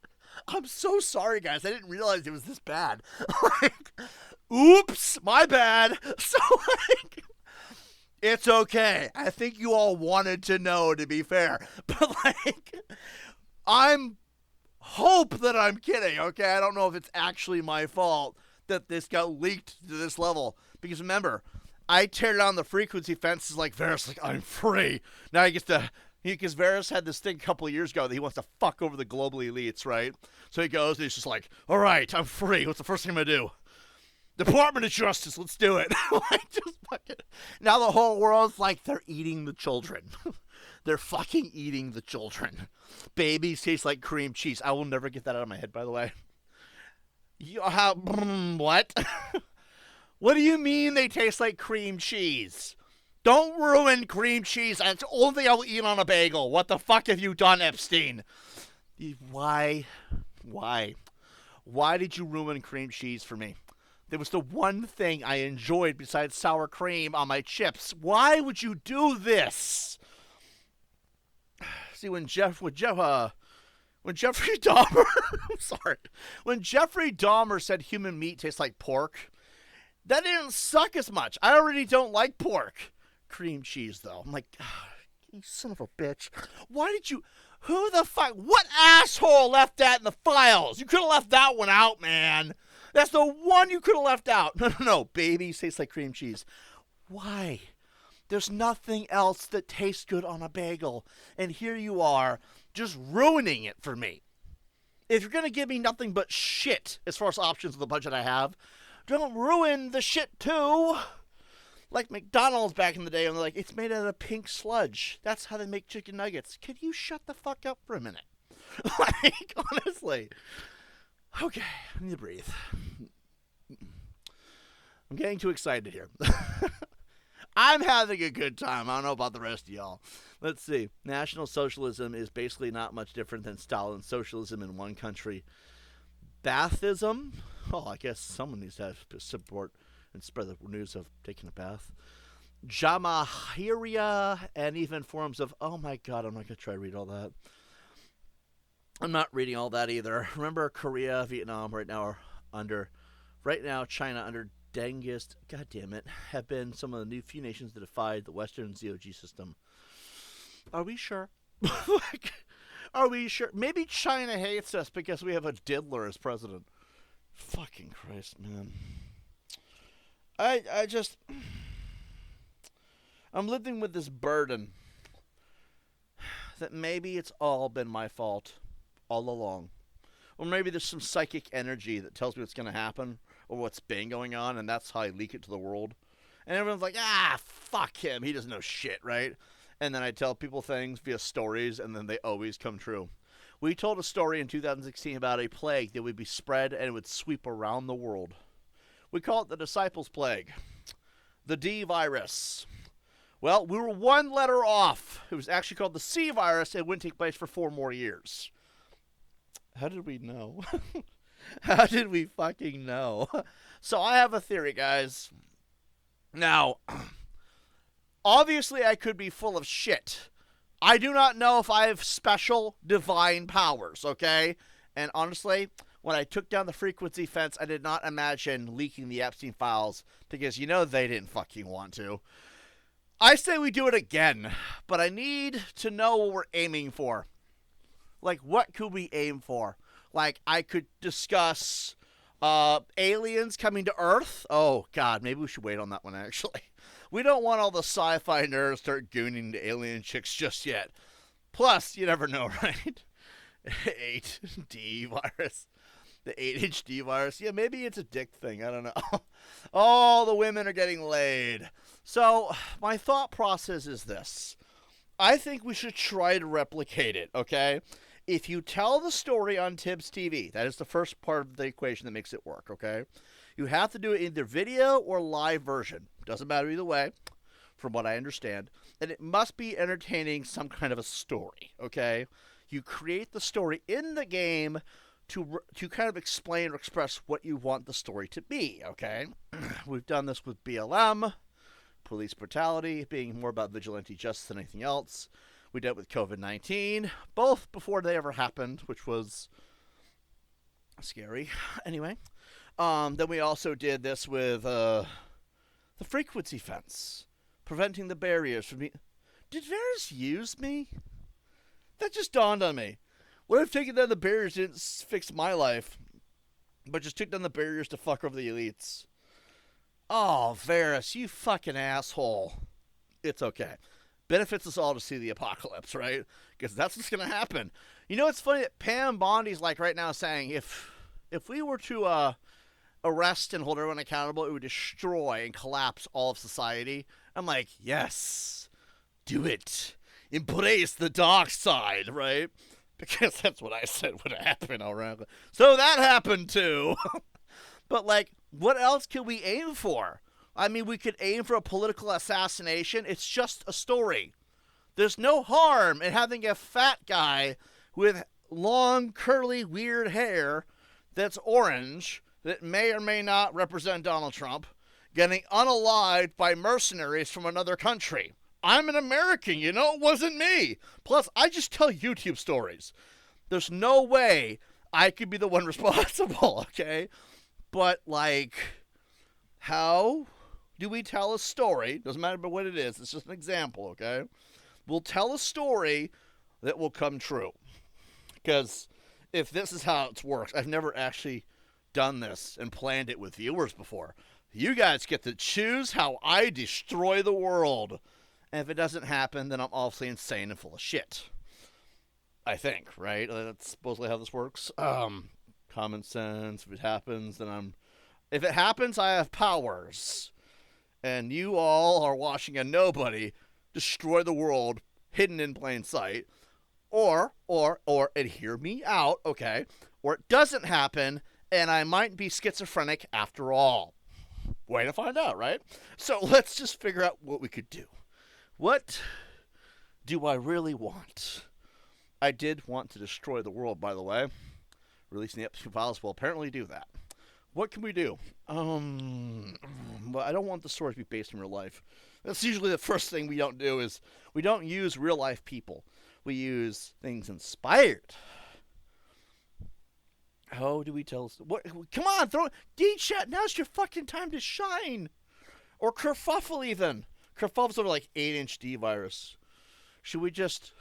I'm so sorry, guys. I didn't realize it was this bad. Like, oops, my bad. So, like, it's okay. I think you all wanted to know, to be fair. But, like, I'm hope that I'm kidding, okay? I don't know if it's actually my fault that this got leaked to this level. Because remember, I tear down the frequency fences like Varys, like, I'm free. Now he gets to... Because Varys had this thing a couple of years ago that he wants to fuck over the global elites, right? So he goes and he's just like, all right, I'm free. What's the first thing I'm going to do? Department of Justice, let's do it. Like, just fucking... Now the whole world's like, they're eating the children. They're fucking eating the children. Babies taste like cream cheese. I will never get that out of my head, by the way. What? What do you mean they taste like cream cheese? Don't ruin cream cheese. That's the only thing I will eat on a bagel. What the fuck have you done, Epstein? Why? Why did you ruin cream cheese for me? There was the one thing I enjoyed besides sour cream on my chips. Why would you do this? See, when Jeffrey Dahmer, I'm sorry, when Jeffrey Dahmer said human meat tastes like pork, that didn't suck as much. I already don't like pork. Cream cheese, though. I'm like, you son of a bitch. Why did you... Who the fuck... What asshole left that in the files? You could have left that one out, man. That's the one you could have left out. No. Babies taste like cream cheese. Why? There's nothing else that tastes good on a bagel. And here you are, just ruining it for me. If you're going to give me nothing but shit as far as options of the budget I have, don't ruin the shit, too. Like McDonald's back in the day, and they're like, it's made out of pink sludge. That's how they make chicken nuggets. Could you shut the fuck up for a minute? Like, honestly. Okay, I need to breathe. I'm getting too excited here. I'm having a good time. I don't know about the rest of y'all. Let's see. National Socialism is basically not much different than Stalin's socialism in one country. Bathism? Oh, I guess someone needs to have support and spread the news of taking a bath. Jamahiria, and even forms of... Oh my god, I'm not going to try to read all that. I'm not reading all that either. Remember, Korea, Vietnam right now China under Dengist, god damn it, have been some of the new few nations that defied the Western ZOG system. Are we sure? Are we sure? Maybe China hates us because we have a diddler as president. Fucking Christ, man. I'm living with this burden that maybe it's all been my fault all along. Or maybe there's some psychic energy that tells me what's going to happen or what's been going on, and that's how I leak it to the world. And everyone's like, fuck him. He doesn't know shit, right? And then I tell people things via stories, and then they always come true. We told a story in 2016 about a plague that would be spread and it would sweep around the world. We call it the Disciples' Plague. The D virus. Well, we were one letter off. It was actually called the C virus, and it wouldn't take place for 4 more years. How did we know? How did we fucking know? So I have a theory, guys. Now, obviously I could be full of shit. I do not know if I have special divine powers, okay? And honestly, when I took down the frequency fence, I did not imagine leaking the Epstein files because you know they didn't fucking want to. I say we do it again, but I need to know what we're aiming for. Like, what could we aim for? Like, I could discuss aliens coming to Earth. Oh, God, maybe we should wait on that one, actually. We don't want all the sci-fi nerds start gooning to alien chicks just yet. Plus, you never know, right? 8D virus. The 8HD virus. Yeah, maybe it's a dick thing. I don't know. All the women are getting laid. So, my thought process is this. I think we should try to replicate it, okay? If you tell the story on Tibbs TV, that is the first part of the equation that makes it work, okay? You have to do it in either video or live version. Doesn't matter either way, from what I understand. And it must be entertaining some kind of a story, okay? You create the story in the game to kind of explain or express what you want the story to be, okay? We've done this with BLM, police brutality being more about vigilante justice than anything else. We dealt with COVID-19, both before they ever happened, which was scary. Anyway, then we also did this with the frequency fence, preventing the barriers from being... Did Varys use me? That just dawned on me. What if taking down the barriers didn't fix my life, but just took down the barriers to fuck over the elites? Oh, Varys, you fucking asshole. It's okay. Benefits us all to see the apocalypse, right? Because that's what's going to happen. You know, it's funny that Pam Bondi's like right now saying if we were to arrest and hold everyone accountable, it would destroy and collapse all of society. I'm like, yes, do it. Embrace the dark side, right? Because that's what I said would happen, all right? So that happened too. But like, what else could we aim for? I mean, we could aim for a political assassination. It's just a story. There's no harm in having a fat guy with long, curly, weird hair that's orange, that may or may not represent Donald Trump, getting unalived by mercenaries from another country. I'm an American, you know? It wasn't me. Plus, I just tell YouTube stories. There's no way I could be the one responsible, okay? But, like, how do we tell a story? Doesn't matter what it is. It's just an example, okay? We'll tell a story that will come true. Because if this is how it works, I've never actually done this and planned it with viewers before. You guys get to choose how I destroy the world. And if it doesn't happen, then I'm obviously insane and full of shit. I think, right? That's supposedly how this works. Common sense. If it happens, then if it happens, I have powers. And you all are watching a nobody destroy the world hidden in plain sight. Or, and hear me out, okay? Or it doesn't happen, and I might be schizophrenic after all. Way to find out, right? So let's just figure out what we could do. What do I really want? I did want to destroy the world, by the way. Releasing the Epstein files will apparently do that. What can we do? Well, I don't want the story to be based in real life. That's usually the first thing we don't do is we don't use real life people. We use things inspired. How do we tell... What? Come on, throw... D-Chat, now's your fucking time to shine. Or Kerfuffle even. Kerfuffle's sort of like 8-inch D-virus. Should we just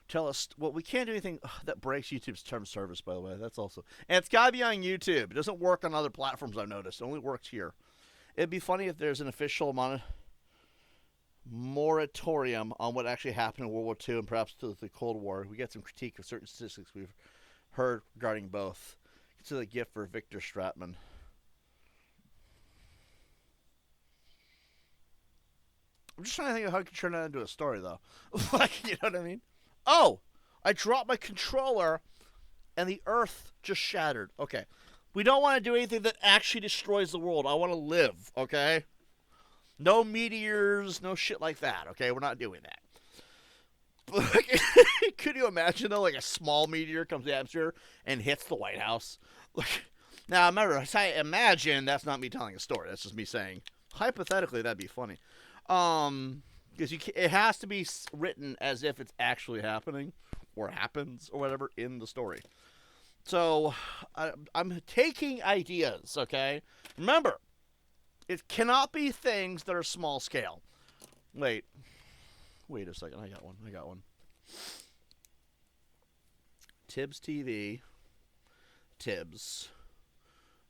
tell us... Well, we can't do anything that breaks YouTube's term of service, by the way. That's also... And it's got to be on YouTube. It doesn't work on other platforms, I've noticed. It only works here. It'd be funny if there's an official moratorium on what actually happened in World War II and perhaps to the Cold War. We get some critique of certain statistics we've heard regarding both. Consider the gift for Victor Stratman. I'm just trying to think of how I can turn that into a story, though. Like, you know what I mean? Oh! I dropped my controller, and the Earth just shattered. Okay. We don't want to do anything that actually destroys the world. I want to live, okay? No meteors, no shit like that, okay? We're not doing that. Like, could you imagine, though, like a small meteor comes to the atmosphere and hits the White House? Like, now, remember, I say imagine, that's not me telling a story. That's just me saying, hypothetically, that'd be funny. Because it has to be written as if it's actually happening, or happens, or whatever, in the story. So, I'm taking ideas, okay? Remember, it cannot be things that are small scale. Wait a second. I got one. Tibbs TV. Tibbs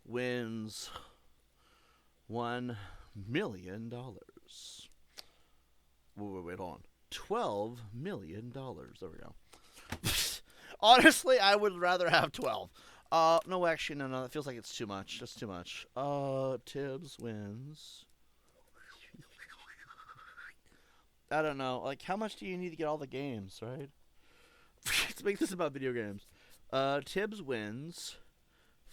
wins $1 million. Wait, hold on. $12 million. There we go. Honestly, I would rather have 12. No, actually, no, that feels like it's too much. That's too much. Tibbs wins. I don't know. Like, how much do you need to get all the games, right? Let's make this about video games. Tibbs wins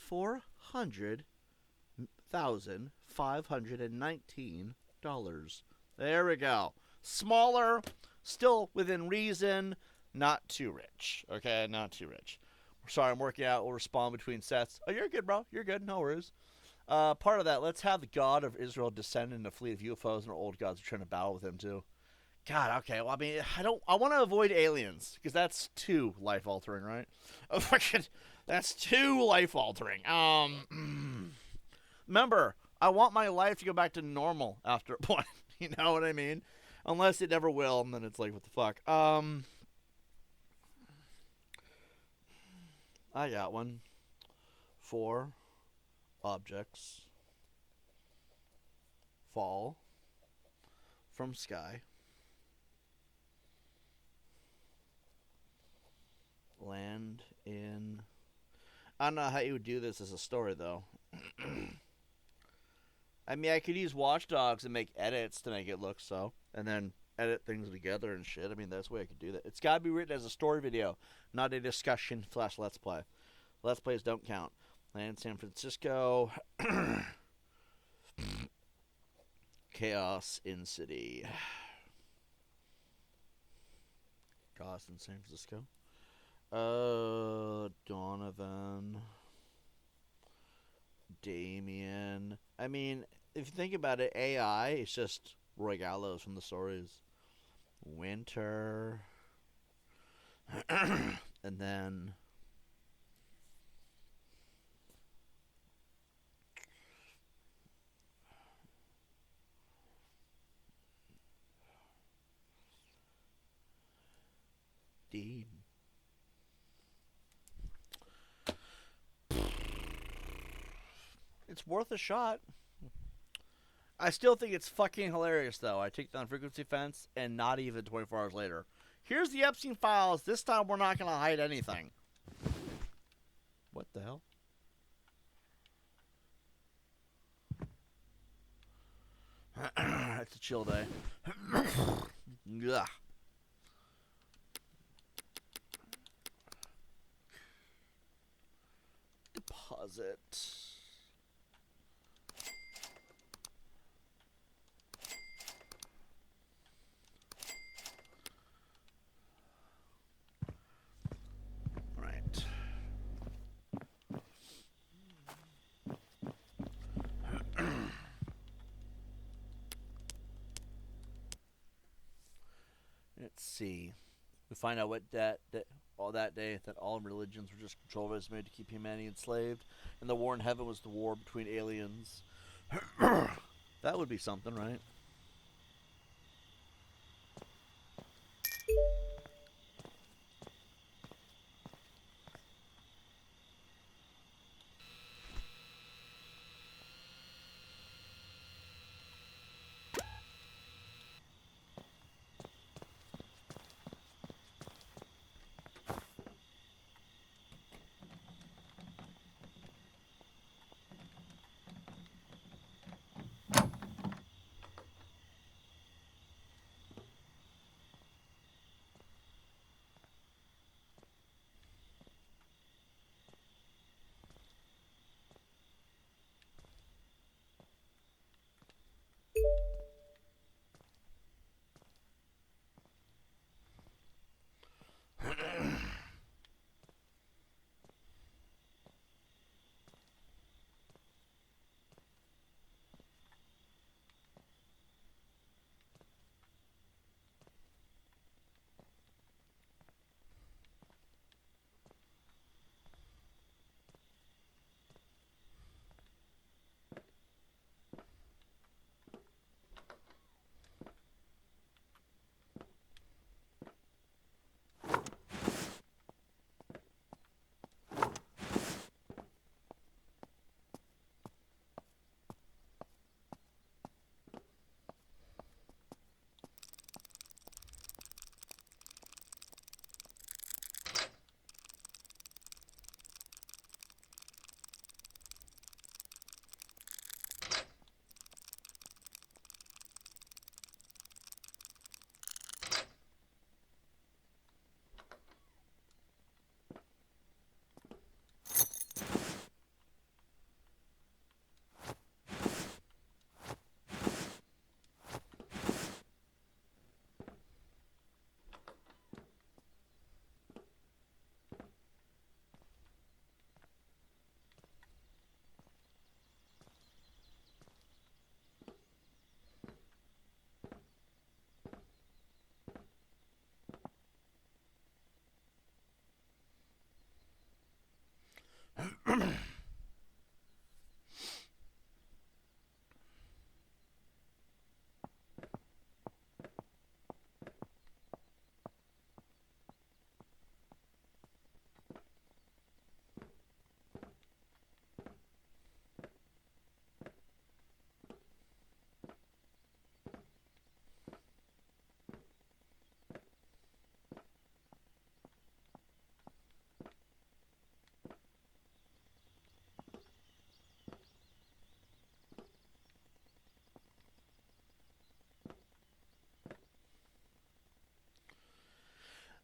$400,519. There we go. Smaller, still within reason, not too rich. Okay, not too rich. Sorry, I'm working out. We'll respond between sets. Oh, you're good, bro. You're good. No worries. Part of that, let's have the God of Israel descend in a fleet of UFOs, and our old gods are trying to battle with him too. God, okay. Well, I mean, I want to avoid aliens because that's too life altering, right? That's too life altering. Remember, I want my life to go back to normal after a point. You know what I mean? Unless it never will, and then it's like, what the fuck? I got one. 4 objects fall from sky, land in. I don't know how you would do this as a story, though. I mean, I could use Watch Dogs and make edits to make it look so, and then edit things together and shit. I mean, that's the way I could do that. It's got to be written as a story video, not a discussion / let's play. Let's plays don't count. Land San Francisco. Chaos in city. Chaos in San Francisco. Donovan. Damien. I mean, if you think about it, AI is just Roy Gallows from the stories. Winter. And then Dean. It's worth a shot. I still think it's fucking hilarious, though. I take down frequency fence, and not even 24 hours later. Here's the Epstein files. This time we're not going to hide anything. What the hell? It's a chill day. Ugh. Deposit. Right. Let's see. We find out what that day that all religions were just controllers made to keep humanity enslaved, and the war in heaven was the war between aliens. That would be something, right?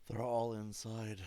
They're all inside.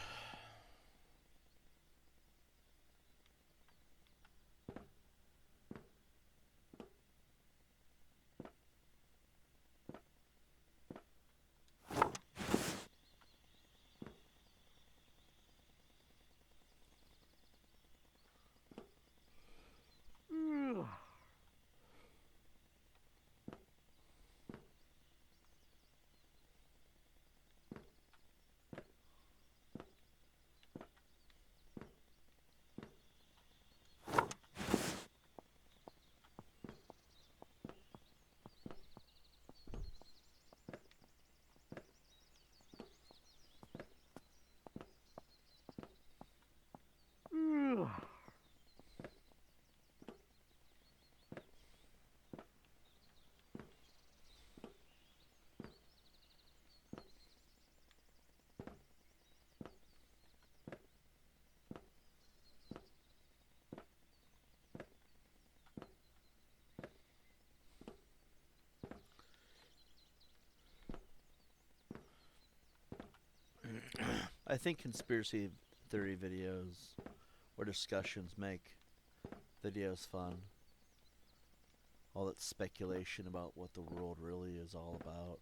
I think conspiracy theory videos or discussions make videos fun. All that speculation about what the world really is all about.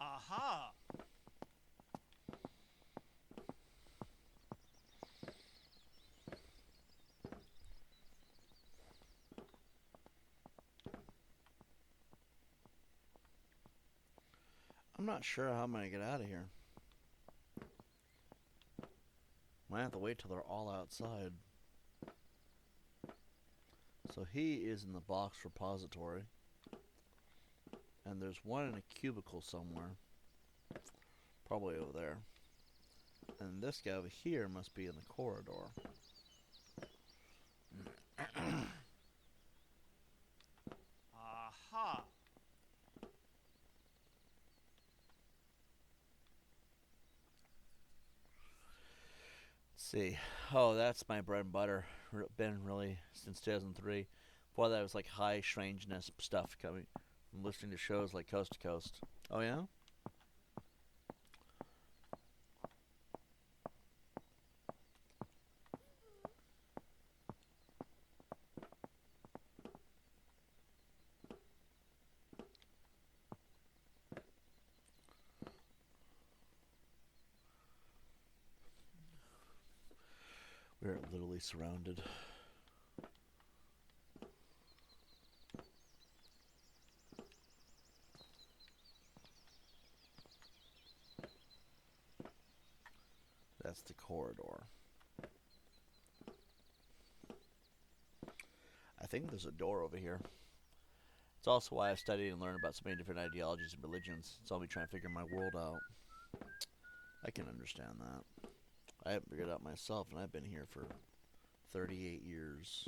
Aha! I'm not sure how I'm going to get out of here. Might have to wait till they're all outside. So he is in the box repository. And there's one in a cubicle somewhere. Probably over there. And this guy over here must be in the corridor. Aha! Let's see. Oh, that's my bread and butter. Been really since 2003. Before that, it was like high strangeness stuff coming from listening to shows like Coast to Coast. Oh, yeah? We're literally surrounded. That's the corridor. I think there's a door over here. It's also why I've studied and learned about so many different ideologies and religions. It's all me trying to figure my world out. I can understand that. I haven't figured it out myself, and I've been here for 38 years.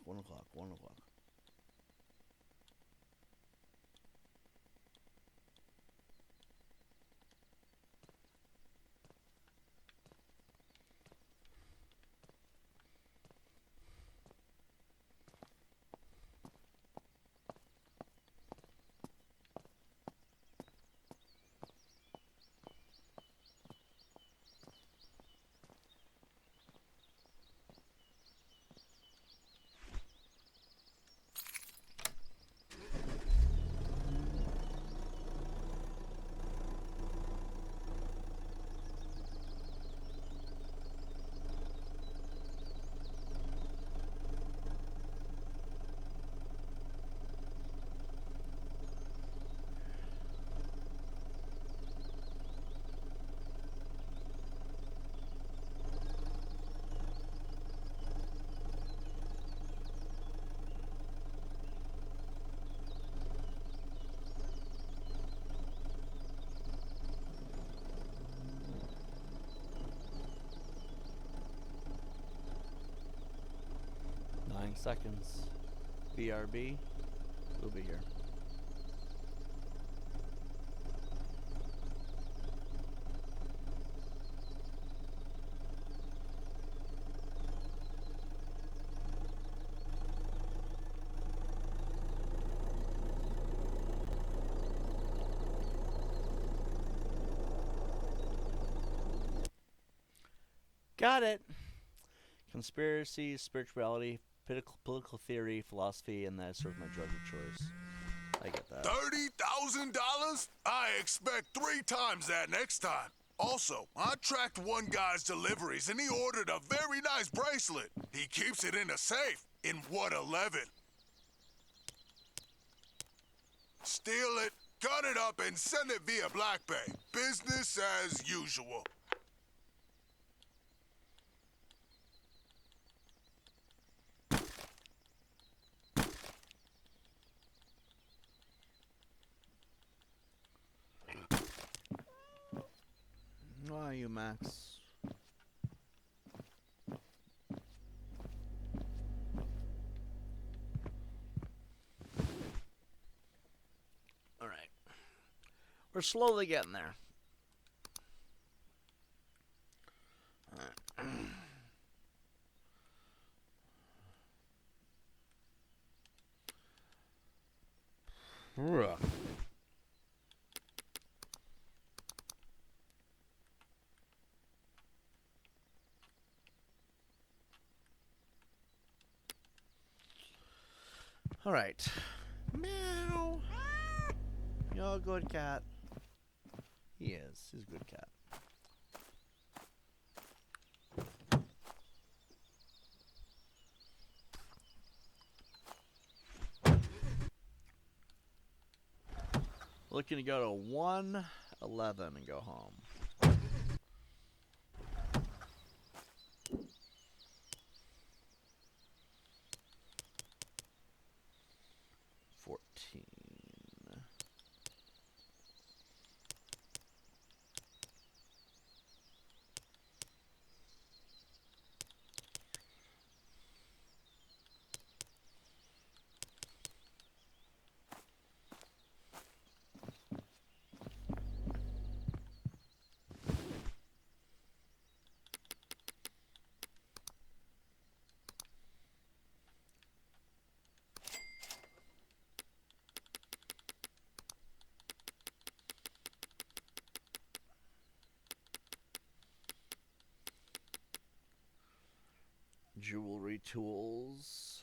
1 o'clock, 1 o'clock. Seconds. BRB. We'll be here. Got it. Conspiracy, spirituality, political theory, philosophy, and that's sort of my drug of choice. I get that. $30,000? I expect 3 times that next time. Also, I tracked one guy's deliveries and he ordered a very nice bracelet. He keeps it in a safe in 111. Steal it, cut it up, and send it via Black Bay. Business as usual. Why are you, Max? All right. We're slowly getting there. All right. Meow. You're a good cat. He is. He's a good cat. Looking to go to 111 and go home. Jewelry tools.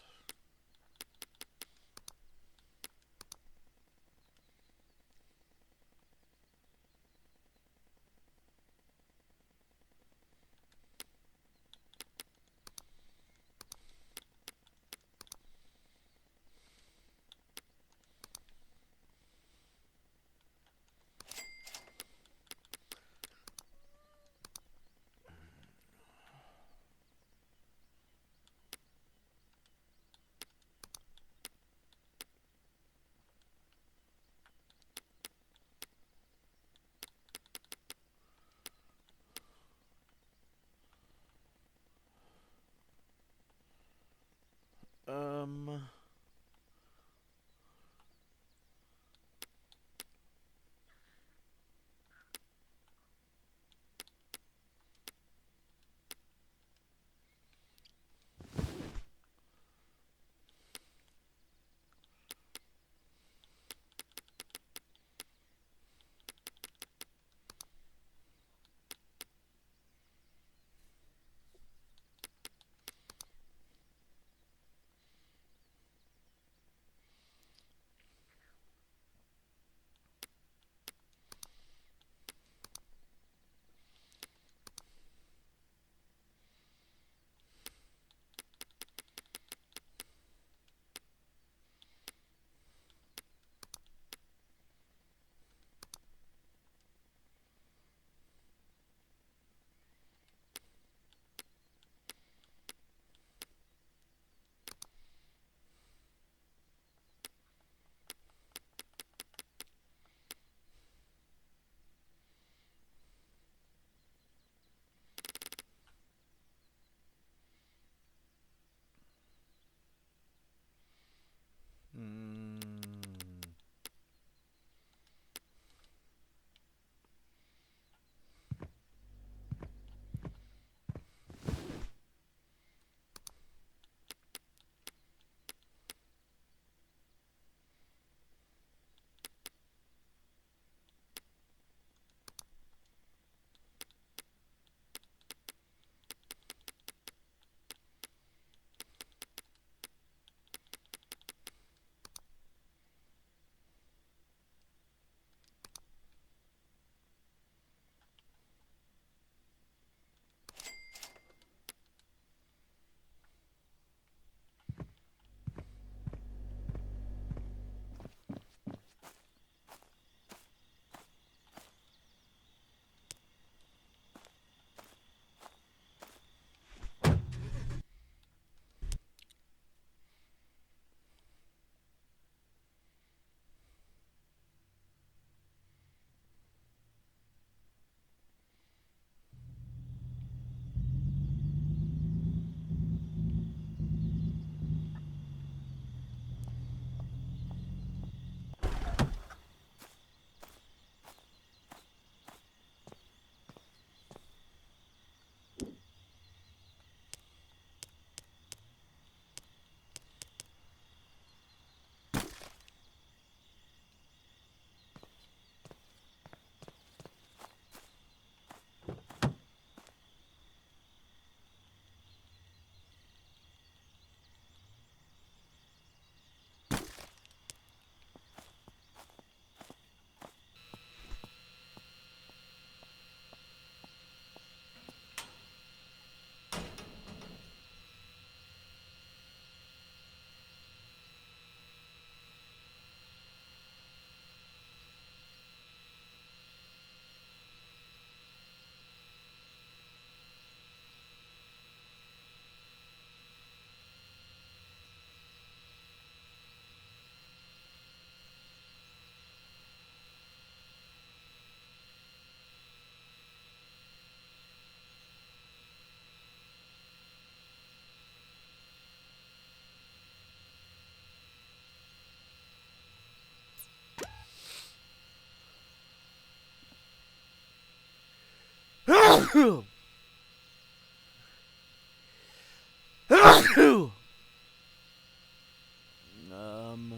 um.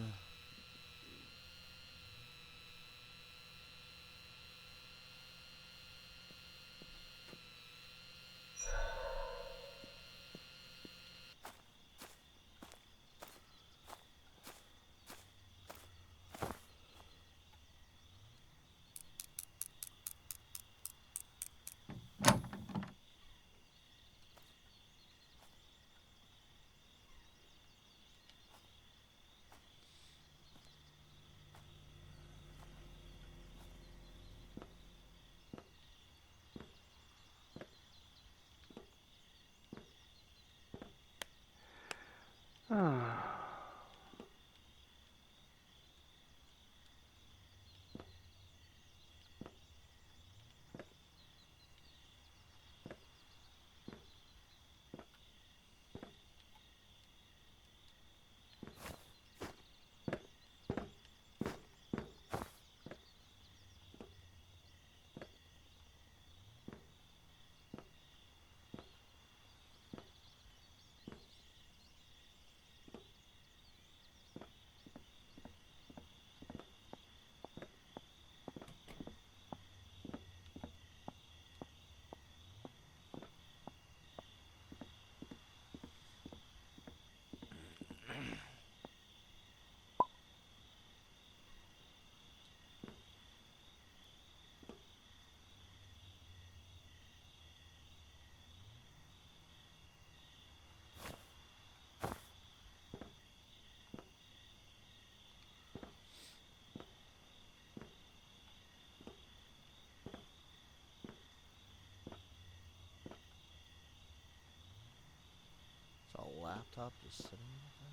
Is a laptop just sitting there?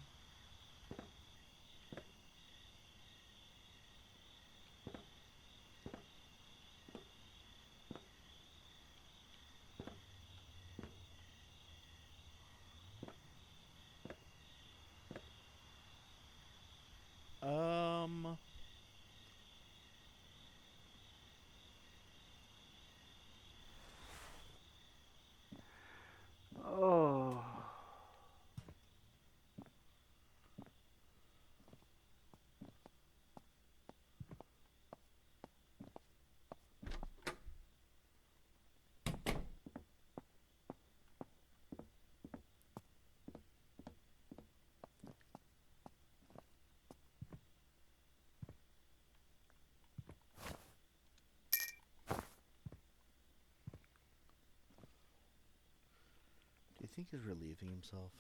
Oh. Do you think he's relieving himself?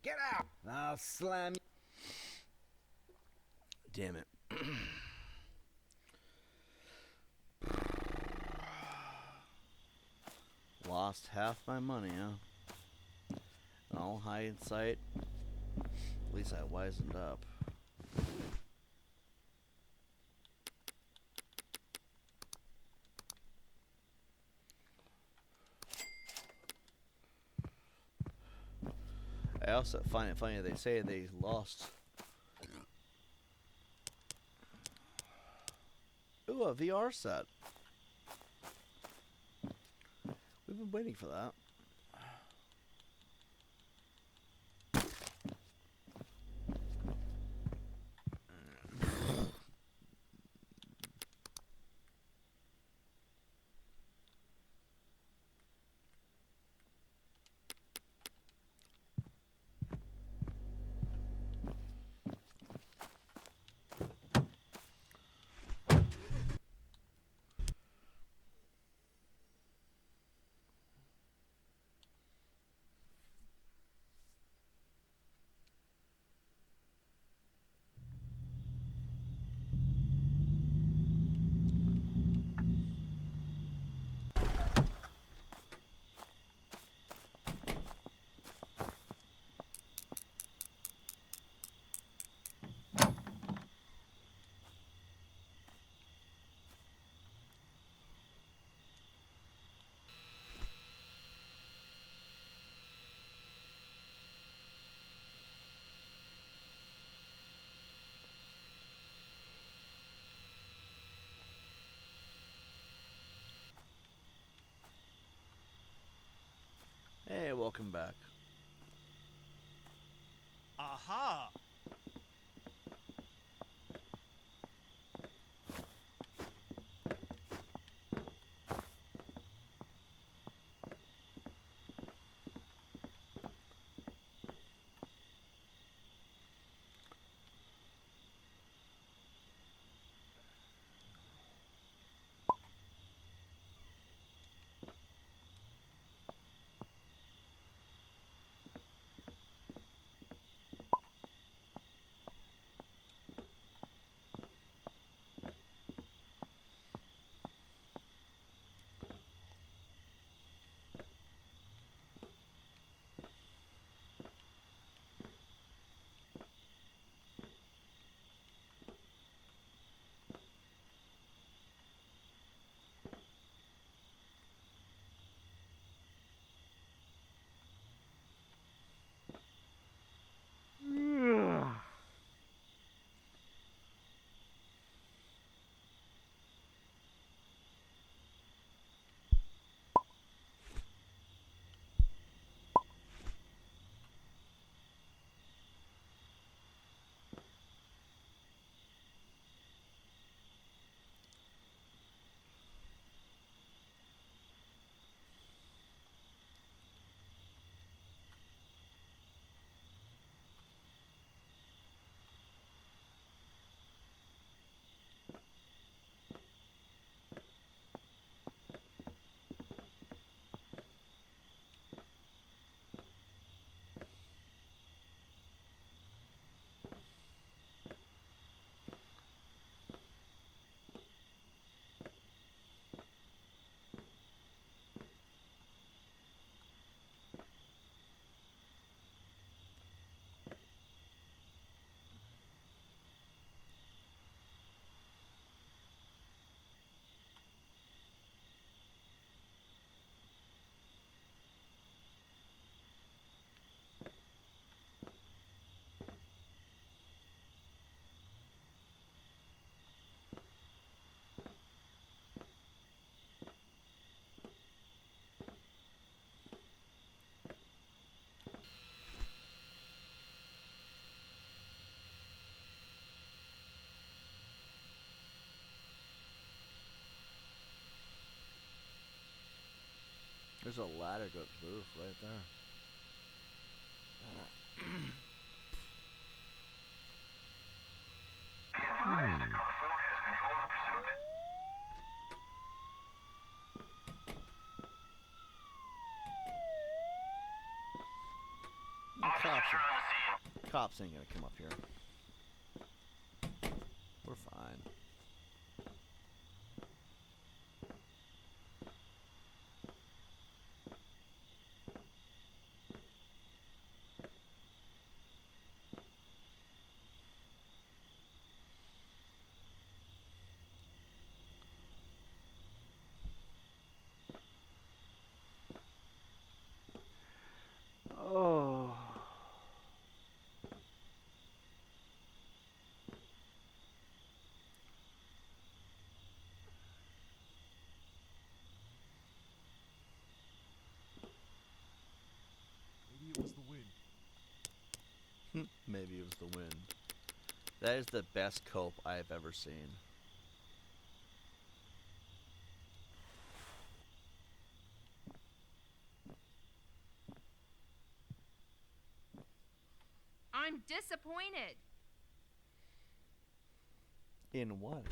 Get out! I'll slam you. Damn it. Lost half my money, huh? In all hindsight, at least I wisened up. I also find it funny they say they lost. Ooh, a VR set. We've been waiting for that. welcome back. Aha! There's a ladder go to the roof right there. Cops ain't gonna come up here. We're fine. Oh. Maybe it was the wind. Maybe it was the wind. That is the best cope I have ever seen. I'm disappointed. In what?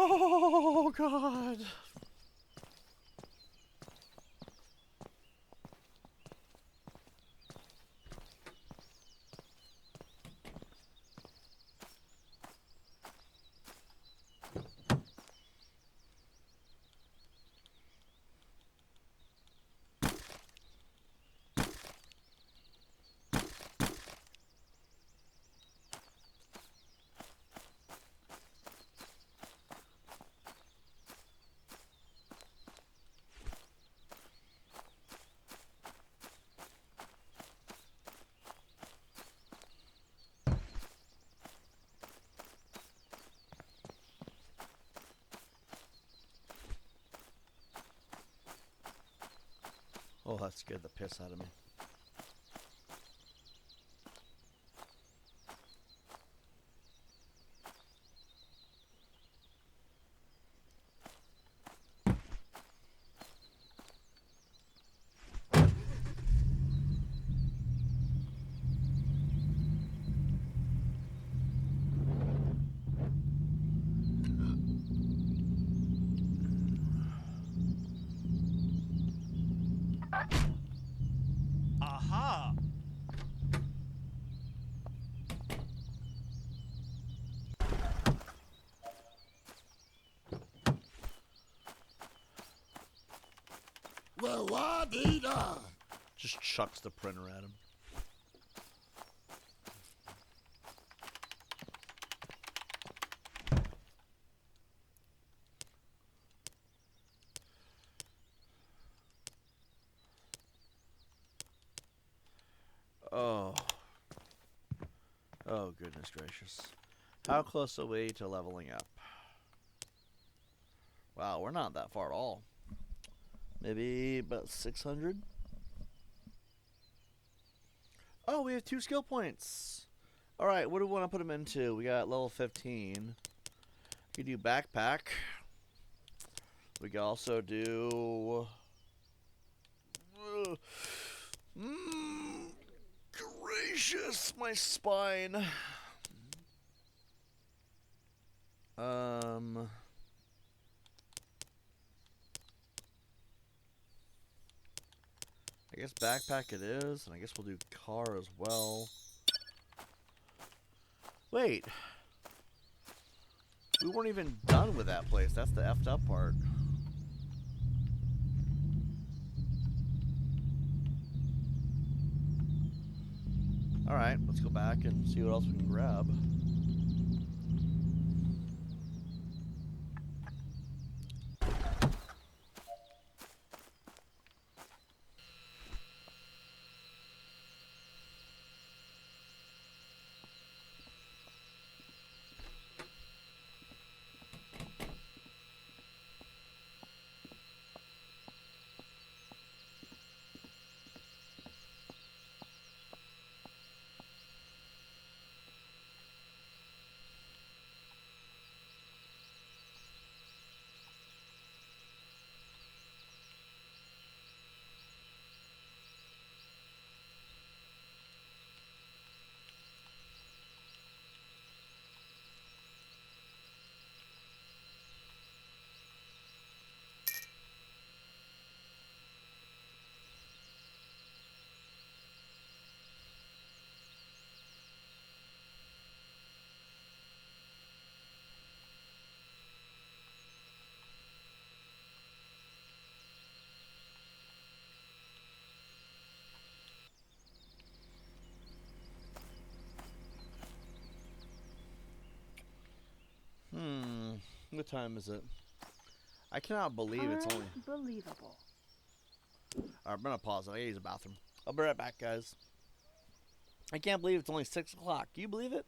Oh, God. Oh, that scared the piss out of me. Aha! Well, la-dee-da. Just chucks the printer at him. Oh. Oh, goodness gracious. How close are we to leveling up? Wow, we're not that far at all. Maybe about 600? Oh, we have 2 skill points. Alright, what do we want to put them into? We got level 15. We can do backpack. We can also do... gracious, my spine. I guess backpack it is, and I guess we'll do car as well. Wait. We weren't even done with that place. That's the effed up part. Alright, let's go back and see what else we can grab. What time is it? I cannot believe it's only... Unbelievable. Alright, I'm gonna pause it. I gotta use the bathroom. I'll be right back, guys. I can't believe it's only 6 o'clock. Can you believe it?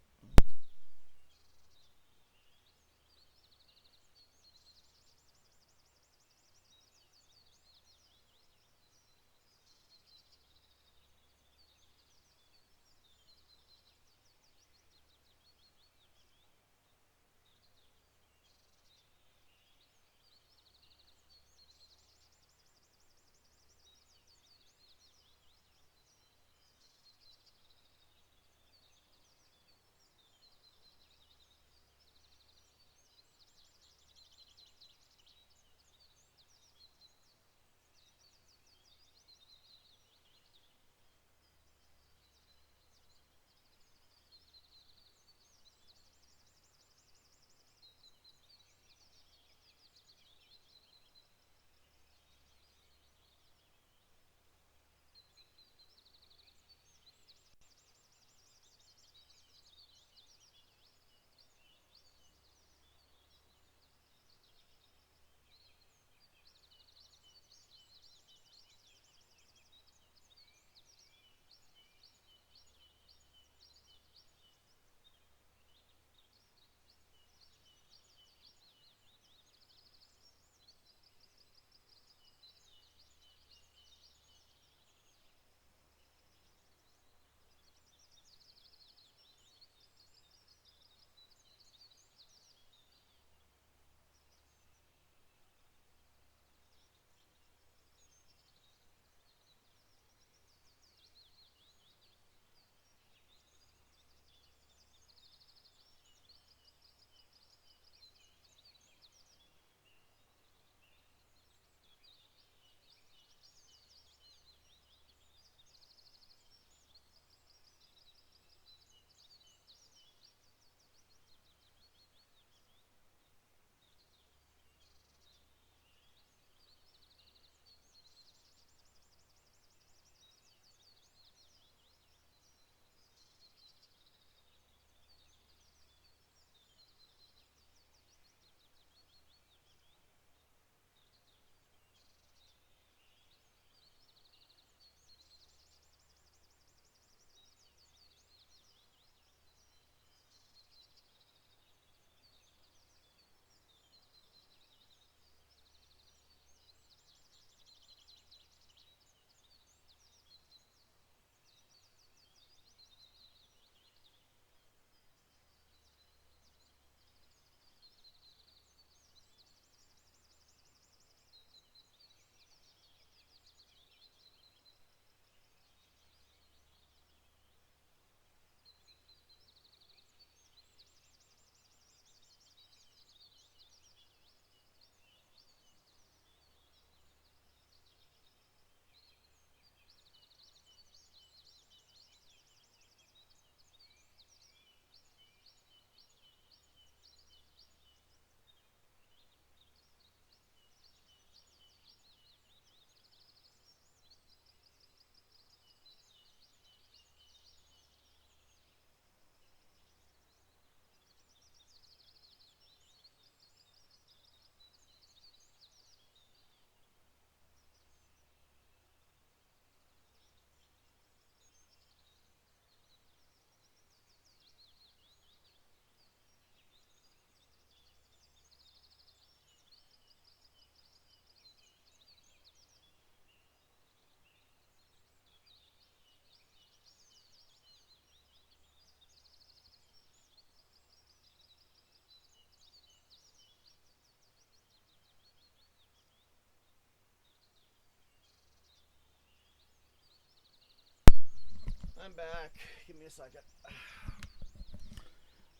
I'm back. Give me a second.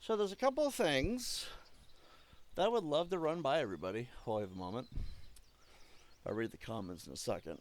So there's a couple of things that I would love to run by everybody while I have a moment. I'll read the comments in a second.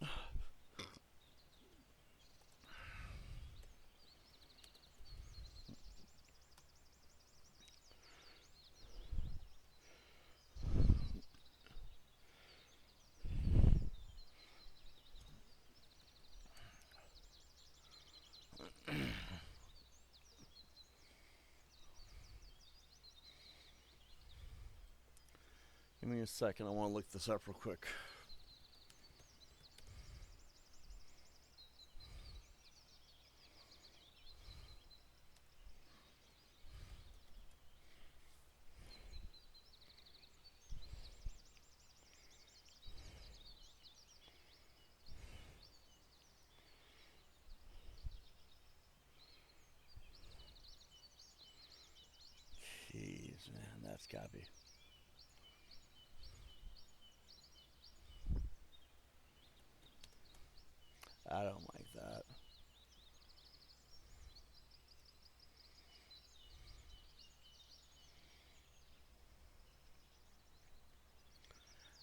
Give me a second. I want to look this up real quick. Jeez, man, that's gotta be. I don't like that.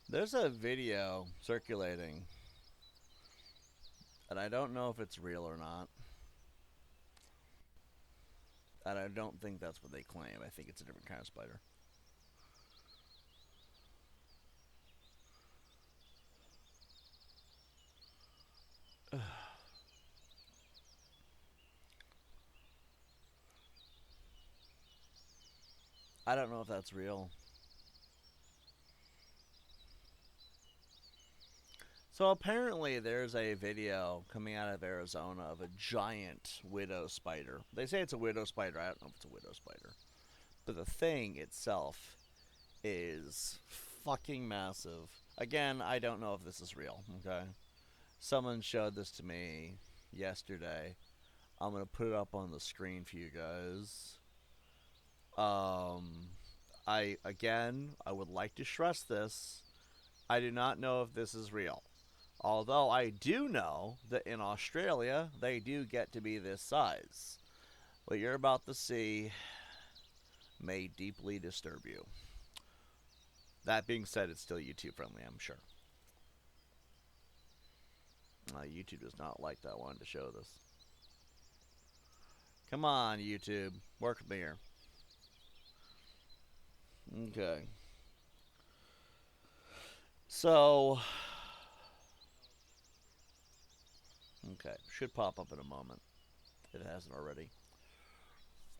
There's a video circulating, and I don't know if it's real or not. And I don't think that's what they claim. I think it's a different kind of spider. I don't know if that's real. So apparently there's a video coming out of Arizona of a giant widow spider. They say it's a widow spider. I don't know if it's a widow spider. But the thing itself is fucking massive. Again, I don't know if this is real, okay? Someone showed this to me yesterday. I'm going to put it up on the screen for you guys. I would like to stress this. I do not know if this is real. Although I do know that in Australia, they do get to be this size. What you're about to see may deeply disturb you. That being said, it's still YouTube friendly, I'm sure. YouTube does not like that one to show this. Come on, YouTube. Work with me here. Okay. So, okay, should pop up in a moment if it hasn't already.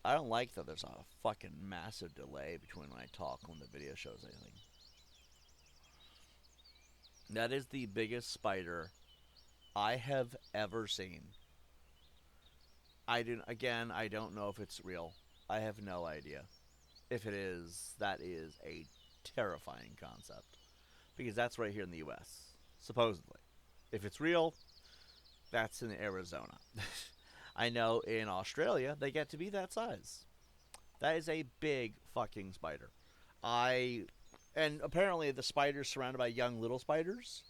I don't like that there's a fucking massive delay between when I talk and when the video shows anything. That is the biggest spider I have ever seen. I don't know if it's real. I have no idea. If it is, that is a terrifying concept. Because that's right here in the U.S., supposedly. If it's real, that's in Arizona. I know in Australia, they get to be that size. That is a big fucking spider. And apparently the spider's surrounded by young little spiders.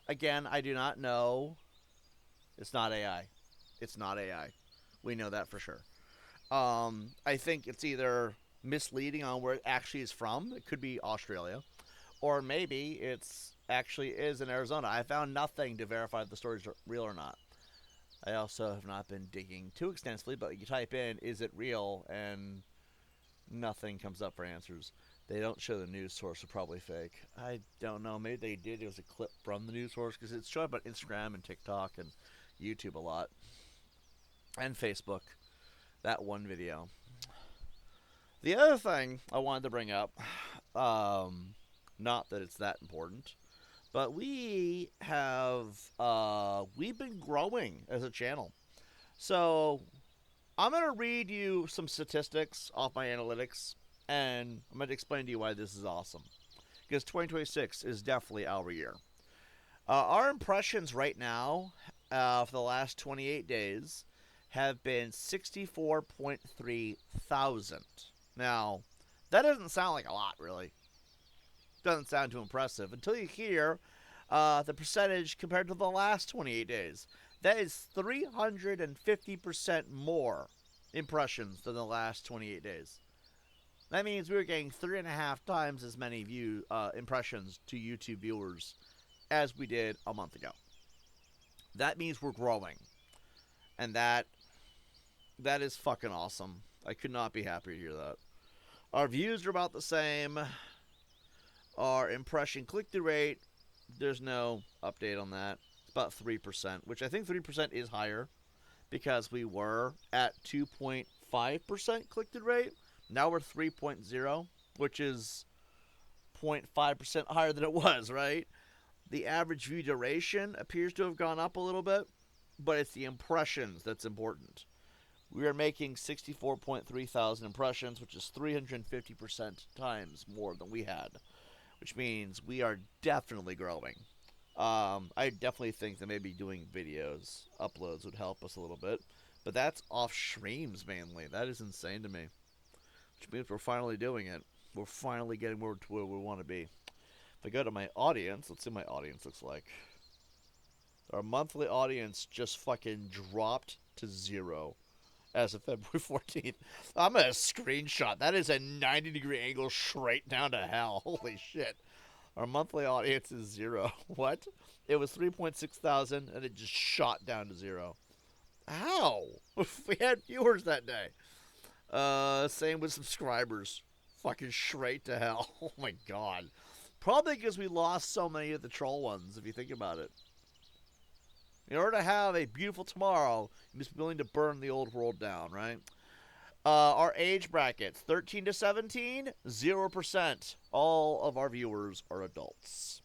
Again, I do not know. It's not AI. It's not AI. We know that for sure. I think it's either misleading on where it actually is from. It could be Australia. Or maybe it's actually is in Arizona. I found nothing to verify if the story's real or not. I also have not been digging too extensively, but you type in, is it real? And nothing comes up for answers. They don't show the news source, so probably fake. I don't know. Maybe they did. It was a clip from the news source because it's showing up on Instagram and TikTok and YouTube a lot. And Facebook. That one video. The other thing I wanted to bring up, not that it's that important, but we've been growing as a channel. So I'm going to read you some statistics off my analytics, and I'm going to explain to you why this is awesome. Because 2026 is definitely our year. Our impressions right now, for the last 28 days, have been 64.3 thousand. Now, that doesn't sound like a lot, really. Doesn't sound too impressive until you hear the percentage compared to the last 28 days. That is 350% more impressions than the last 28 days. That means we were getting 3.5 times as many impressions to YouTube viewers as we did a month ago. That means we're growing. And that is fucking awesome. I could not be happier to hear that. Our views are about the same. Our impression click-through rate, there's no update on that. It's about 3%, which I think 3% is higher because we were at 2.5% click-through rate. Now we're 3.0, which is 0.5% higher than it was, right? The average view duration appears to have gone up a little bit, but it's the impressions that's important. We are making 64.3 thousand impressions, which is 350% times more than we had, which means we are definitely growing. I definitely think that maybe doing videos, uploads would help us a little bit, but that's off streams mainly. That is insane to me, which means we're finally doing it. We're finally getting more to where we want to be. If I go to my audience, let's see what my audience looks like. Our monthly audience just fucking dropped to 0 as of February 14th. I'm going to screenshot. That is a 90-degree angle straight down to hell. Holy shit. Our monthly audience is 0. What? It was 3.6 thousand, and it just shot down to 0. How? We had viewers that day. Same with subscribers. Fucking straight to hell. Oh my god. Probably because we lost so many of the troll ones, if you think about it. In order to have a beautiful tomorrow, you must be willing to burn the old world down, right? Our age brackets, 13 to 17, 0%. All of our viewers are adults.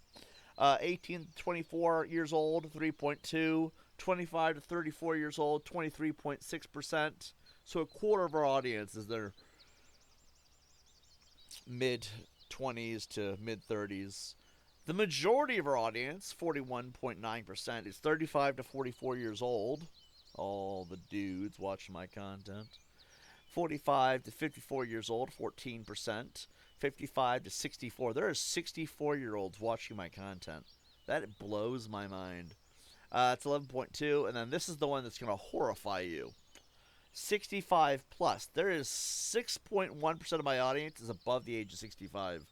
18 to 24 years old, 3.2. 25 to 34 years old, 23.6%. So a quarter of our audience is their mid-20s to mid-30s. The majority of our audience, 41.9%, is 35 to 44 years old. All the dudes watching my content. 45 to 54 years old, 14%. 55 to 64. There are 64-year-olds watching my content. That blows my mind. It's 11.2, and then this is the one that's going to horrify you. 65 plus. There is 6.1% of my audience is above the age of 65.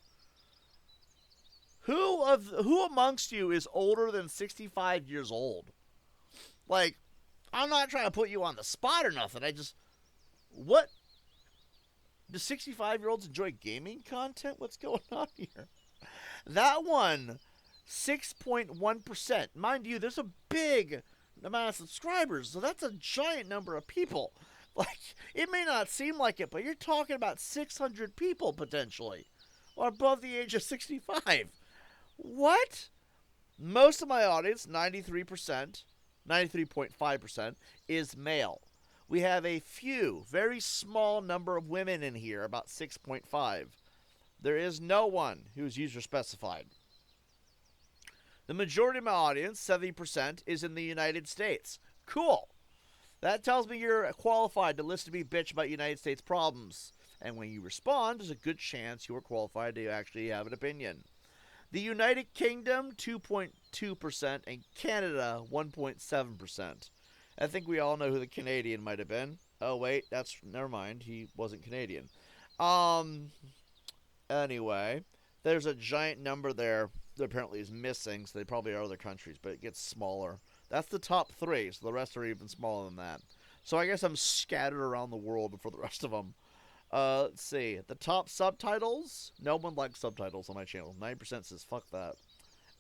Who amongst you is older than 65 years old? Like, I'm not trying to put you on the spot or nothing. What? Do 65-year-olds enjoy gaming content? What's going on here? That one, 6.1%. Mind you, there's a big amount of subscribers, so that's a giant number of people. Like, it may not seem like it, but you're talking about 600 people potentially, or above the age of 65. What? Most of my audience, 93%, 93.5%, is male. We have a few, very small number of women in here, about 6.5. There is no one who is user specified. The majority of my audience, 70%, is in the United States. Cool. That tells me you're qualified to listen to me bitch about United States problems. And when you respond, there's a good chance you are qualified to actually have an opinion. The United Kingdom, 2.2%, and Canada, 1.7%. I think we all know who the Canadian might have been. Oh, wait, never mind. He wasn't Canadian. Anyway, there's a giant number there that apparently is missing, so they probably are other countries, but it gets smaller. That's the top 3, so the rest are even smaller than that. So I guess I'm scattered around the world for the rest of them. Let's see. The top subtitles, no one likes subtitles on my channel. 9% says, fuck that.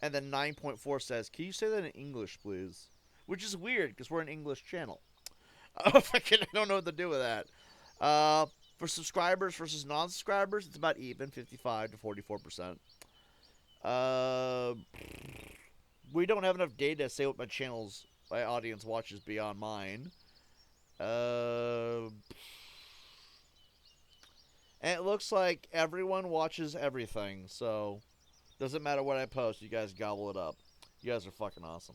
And then 9.4 says, can you say that in English, please? Which is weird, because we're an English channel. I don't know what to do with that. For subscribers versus non-subscribers, it's about even, 55 to 44%. We don't have enough data to say what my audience watches beyond mine. And it looks like everyone watches everything, so doesn't matter what I post, you guys gobble it up. You guys are fucking awesome.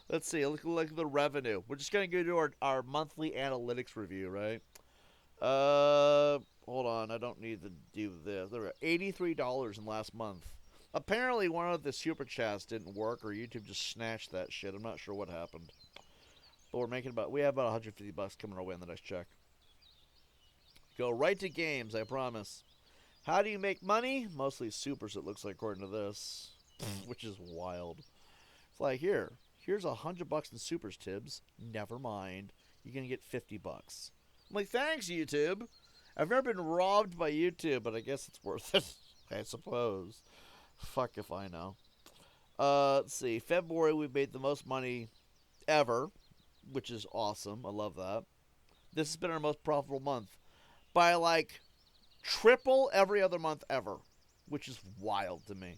Let's see, look at the revenue. We're just going to go to our monthly analytics review, right? Hold on, I don't need to do this. There were $83 in last month. Apparently one of the super chats didn't work, or YouTube just snatched that shit. I'm not sure what happened. But we have about 150 bucks coming our way on the next check. Go right to games, I promise. How do you make money? Mostly supers, it looks like, according to this. Which is wild. It's like, here's $100 in supers, Tibbs. Never mind. You're going to get 50 bucks. I'm like, thanks, YouTube. I've never been robbed by YouTube, but I guess it's worth it, I suppose. Fuck if I know. Let's see. February, we made the most money ever, which is awesome. I love that. This has been our most profitable month by, like, triple every other month ever, which is wild to me.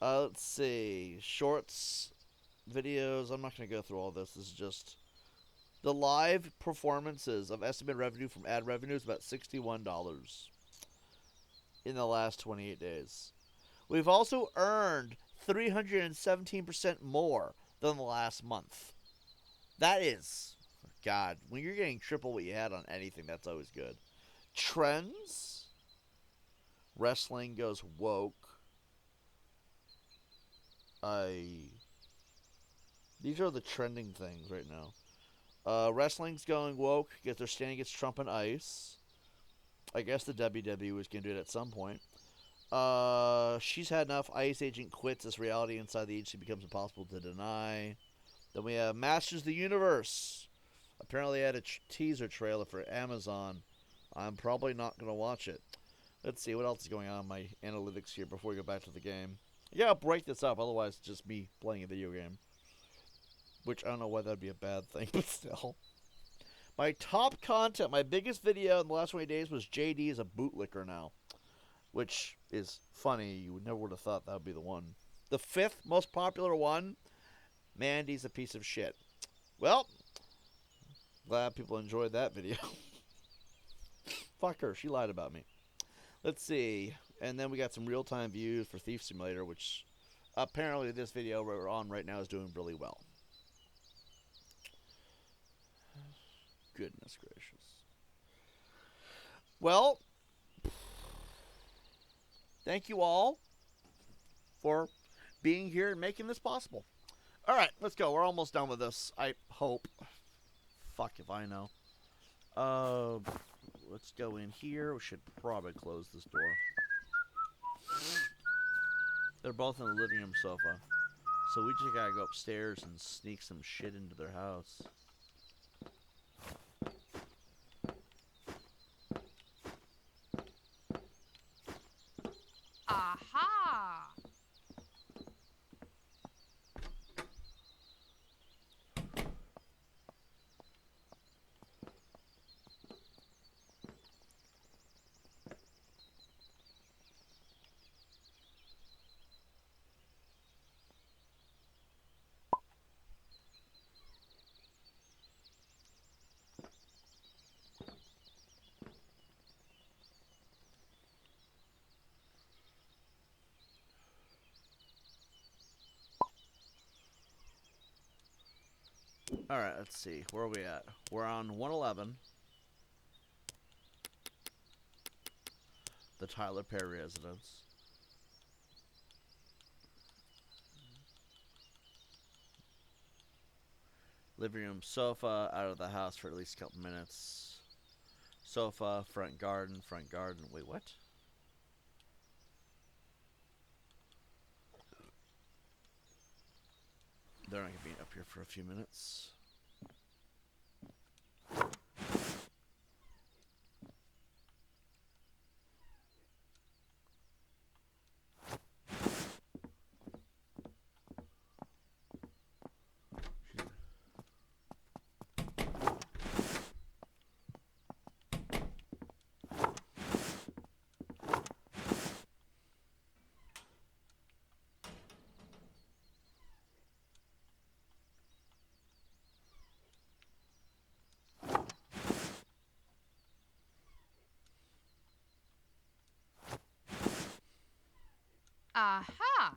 Let's see. Shorts, videos. I'm not going to go through all this. This is just the live performances of estimated revenue from ad revenue is about $61 in the last 28 days. We've also earned 317% more than the last month. That is, God, when you're getting triple what you had on anything, that's always good. Trends. Wrestling goes woke. These are the trending things right now. Wrestling's going woke because they're standing against Trump and ICE. I guess the WWE was going to do it at some point. She's had enough. ICE agent quits as reality inside the agency becomes impossible to deny. Then we have Masters of the Universe. Apparently, I had a teaser trailer for Amazon. I'm probably not going to watch it. Let's see what else is going on in my analytics here before we go back to the game. Yeah, I'll break this up. Otherwise, it's just me playing a video game. Which, I don't know why that would be a bad thing, but still. My top content, my biggest video in the last 20 days was JD is a bootlicker now. Which is funny. You never would have thought that would be the one. The 5th most popular one, Mandy's a piece of shit. Well, glad people enjoyed that video. Fuck her. She lied about me. Let's see. And then we got some real-time views for Thief Simulator, which apparently this video we're on right now is doing really well. Goodness gracious. Well, thank you all for being here and making this possible. All right, let's go. We're almost done with this, I hope. Fuck if I know. Let's go in here. We should probably close this door. They're both in the living room sofa. So we just gotta go upstairs and sneak some shit into their house. Aha! Alright, let's see. Where are we at? We're on 111. The Tyler Perry residence. Living room sofa, out of the house for at least a couple minutes. Sofa, front garden. Wait, what? They're not going to be up here for a few minutes. Aha!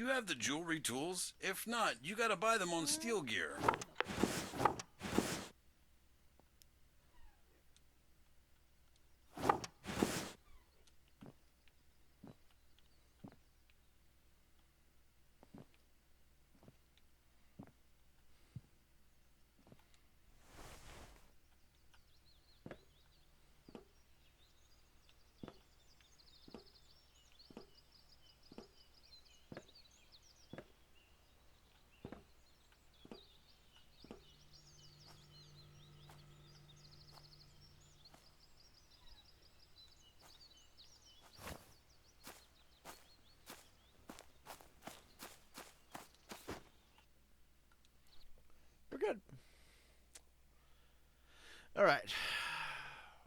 you have the jewelry tools? If not, you gotta buy them on Steel Gear. We're good. All right.